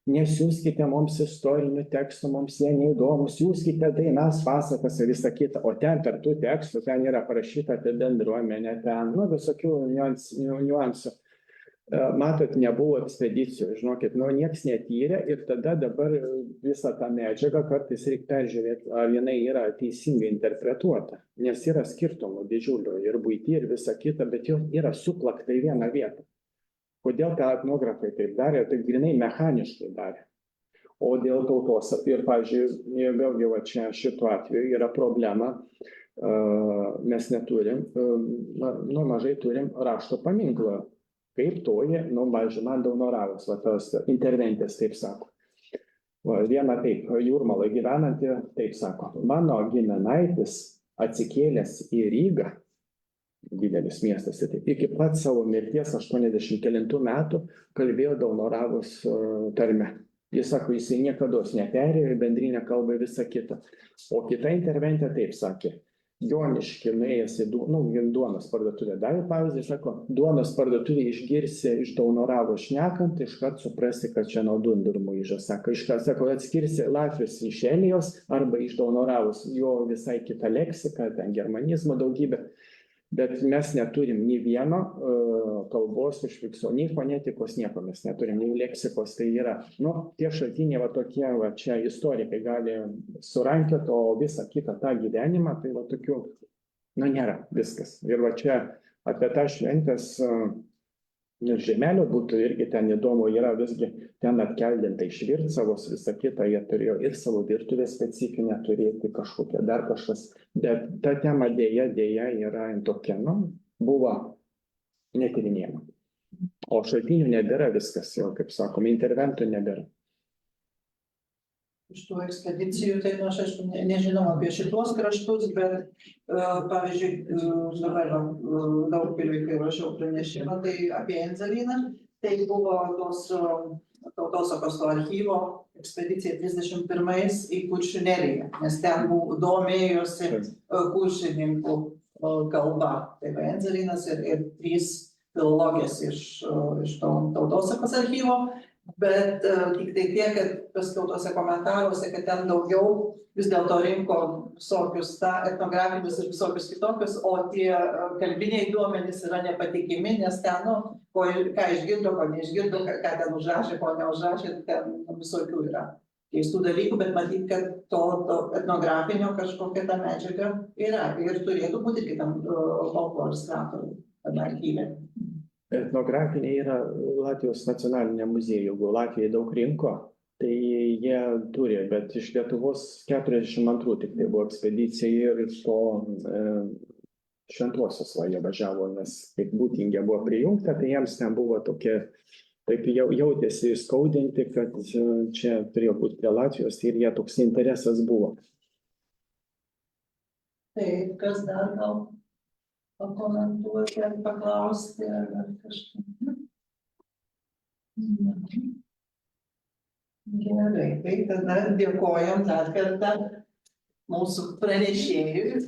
Nesiųskite mums istorinių tekstų, mums jie neįdomus, siųskite dainas, pasakas ir visą kitą. O ten per tų tekstų, ten yra parašyta apie bendruomenę, ten, visokių niuansų. Matot, nebuvo ekspedicijų, žinokit, nieks netyrė ir tada dabar visą tą medžiagą kartais reikia peržiūrėti, ar jinai yra teisingai interpretuota, nes yra skirtumų didžiulių ir buitį ir visą kitą, bet jau yra suplakta į vieną vietą. Kodėl tą etnografai taip darė, tai grinai mechaniškai darė. O dėl tautos, ir, pavyzdžiui, vėlgi va čia šituo atveju yra problema, mes neturim, mažai turim rašto paminklą. Kaip toji, pavyzdžiui, man Daunoravos, tos interventės, taip sako. Viena taip, Jūrmalai gyvenanti, taip sako, mano giminaitis atsikėlęs į Rygą, didelis miestas, iki pat savo mirties 89 metų kalbėjo Daunoravos tarme. Jis sako, jisai niekados neperėjo į bendrinę kalbą ir visą kitą. O kita interventė taip sakė, Joniškį nuėjęs į duonos parduotuvę. Davė pavyzdį, sako, duonos parduotuvė išgirsi iš Daunoravo šnekant, iškart suprasi, kad čia nuo Dundurmų įžas. Sako, atskirsi latvius iš Elijos arba iš Daunoravos, jo visai kita leksika, ten germanizmo daugybė. Bet mes neturim nei vieno kalbos užfiksuo, nei fonetikos, nieko mes neturim, nei leksikos. Tai yra, tie šaltiniai va tokie, va čia istorikai gali surankioti, o visą kitą tą gyvenimą, tai va tokių, nėra viskas. Ir va čia apie tą šventės žemelio būtų irgi ten įdomu, yra visgi ten atkeldinta iš Vircavos, visą kitą, jie turėjo ir savo virtuvę specifinę turėti kažkokią, dar kažkas, bet ta tema dėja yra tokia, buvo netyrinėjama. O šaltinių nebėra viskas, jau, kaip sakome, interventų nebėra. Iš tų ekspedicijų, tai aš aišku nežinau apie šitos kraštus, bet pavyzdžiui, dabar Daugpiliui, kai rašiau pranešimą, tai apie Endzelyną, tai buvo tos tautosakos to archyvo ekspedicija 31 į Kuršių neriją, nes ten domėjosi kuršininkų kalba. Tai va Endzelynas ir 3 filologės iš to tautosakos archyvo. Bet tik tai tiek, kad paskautose komentaruose, kad ten daugiau vis dėlto rinko visokius etnografinius ir visokius kitokius, o tie kalbiniai duomenys yra nepatikimi, nes ten, ką išgirdo, ko neišgirdo, ką ten užrašė, ko neužrašė, ten visokių yra keistų dalykų, bet matyt, kad to etnografinio kažkokia ta medžiaga yra ir turėtų būti kitam folkloros ratoriui, tame archyve. Etnografiniai yra Latvijos nacionaliniam muziejui, jeigu Latvijai daug rinko, tai jie turi, bet iš Lietuvos 42 tik tai buvo ekspedicija ir iš to Šventosios jie važiavo, nes kaip Būtingė buvo prijungta, tai jiems ten buvo tokie, taip jautėsi skaudinti, kad čia turėjo būti prie Latvijos ir jie toks interesas buvo. Taip, kas dar gal? Pakomentuoti ar paklausti ar kažką. Gerai, tai tada dėkojam dar kartą mūsų pranešėjui.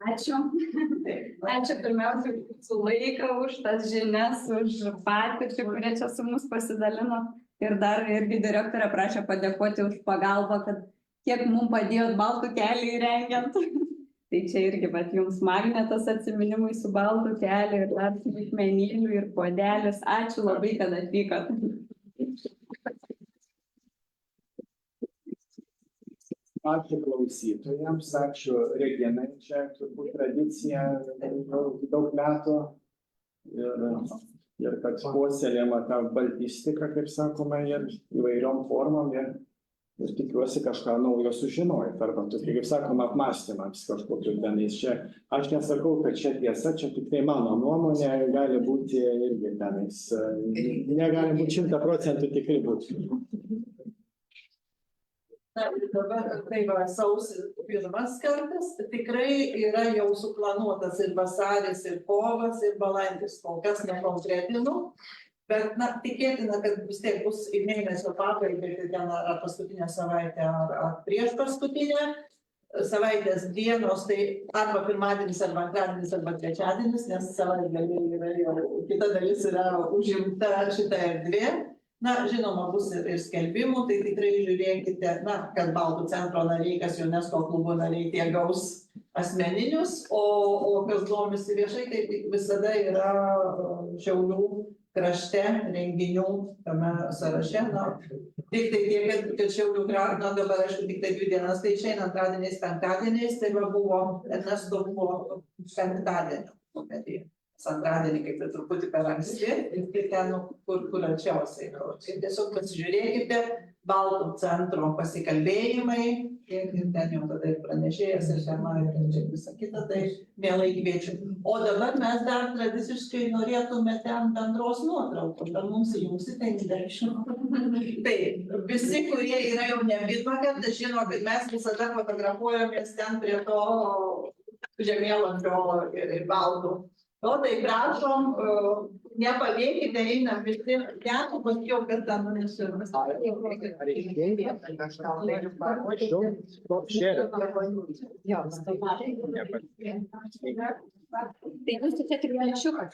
Ačiū. Ačiū pirmiausia su laiką, už tas žinias, už patirtį, kurie čia su mus pasidalino. Ir dar irgi direktorė prašė padėkoti už pagalbą, kad kiek mums padėjot baltų kelią įrengiant. Tai čia irgi, bet jums magnetas atsiminimui su baltų keliu ir dar su akmenėliu ir puodelis. Ačiū labai, kad atvykot. Ačiū klausytojams, ačiū Reginai, čia turbūt tradicija daug metų ir kad puoselėjama ta baltistika, kaip sakoma, ir įvairiom formom ir tikiuosi kažką naujo sužinojot, arba tokie, kaip sakoma, apmąstymams kažkokiu tenais čia. Aš nesakau, kad čia tiesa, čia tik tai mano nuomonė, gali būti irgi tenais, negali būti 100% tikrai būti. Na ir dabar, tai va, sausio 1 kartas, tikrai yra jau suplanuotas ir vasaris, ir kovas, ir balandis, kol kas nekonkretinu, bet, tikėtina, kad vis tiek bus į mėnesio pabaigą, ten ar paskutinę savaitę, ar prieš paskutinę, savaitės dienos, tai arba pirmadienis, arba antradienis, arba trečiadienis, nes savaitgalį yra jau, kita dalis yra užimta šita erdvė. Žinoma, bus ir skelbimų, tai tikrai žiūrėkite, kad Baltų centro nariai, kas UNESCO klubo nariai, tie gaus asmeninius, o kas domisi viešai, tai visada yra Šiaulių krašte renginių tame sąraše. Tik tai tiek, kad Šiaulių krašte, dabar aišku, tik tai 2 dienas, tai išeina antradieniais, penktadieniais, tai buvo Ernesto buvo penktadienio. Antradienį kaip ir truputį per anksti ir tai ten, kur arčiausiai. Ir tiesiog pasižiūrėkite Baltų centro pasikalbėjimai ir ten jau tada ir pranešėjas, ir tema, ir visą kitą, tai mielai kviečiu. O dabar mes dar tradiciškai norėtume ten bendros nuotraukos, dar mums įjungsite indekščių. Tai visi, kurie yra jau ne pirmą kartą, žino, kad mes visada fotografuojamės ten prie to žemėlapio ir baldų. O tai prašom, nepaveikite, einam visi, net paskiau, kad ten Tai jūs čia tik nešiukas.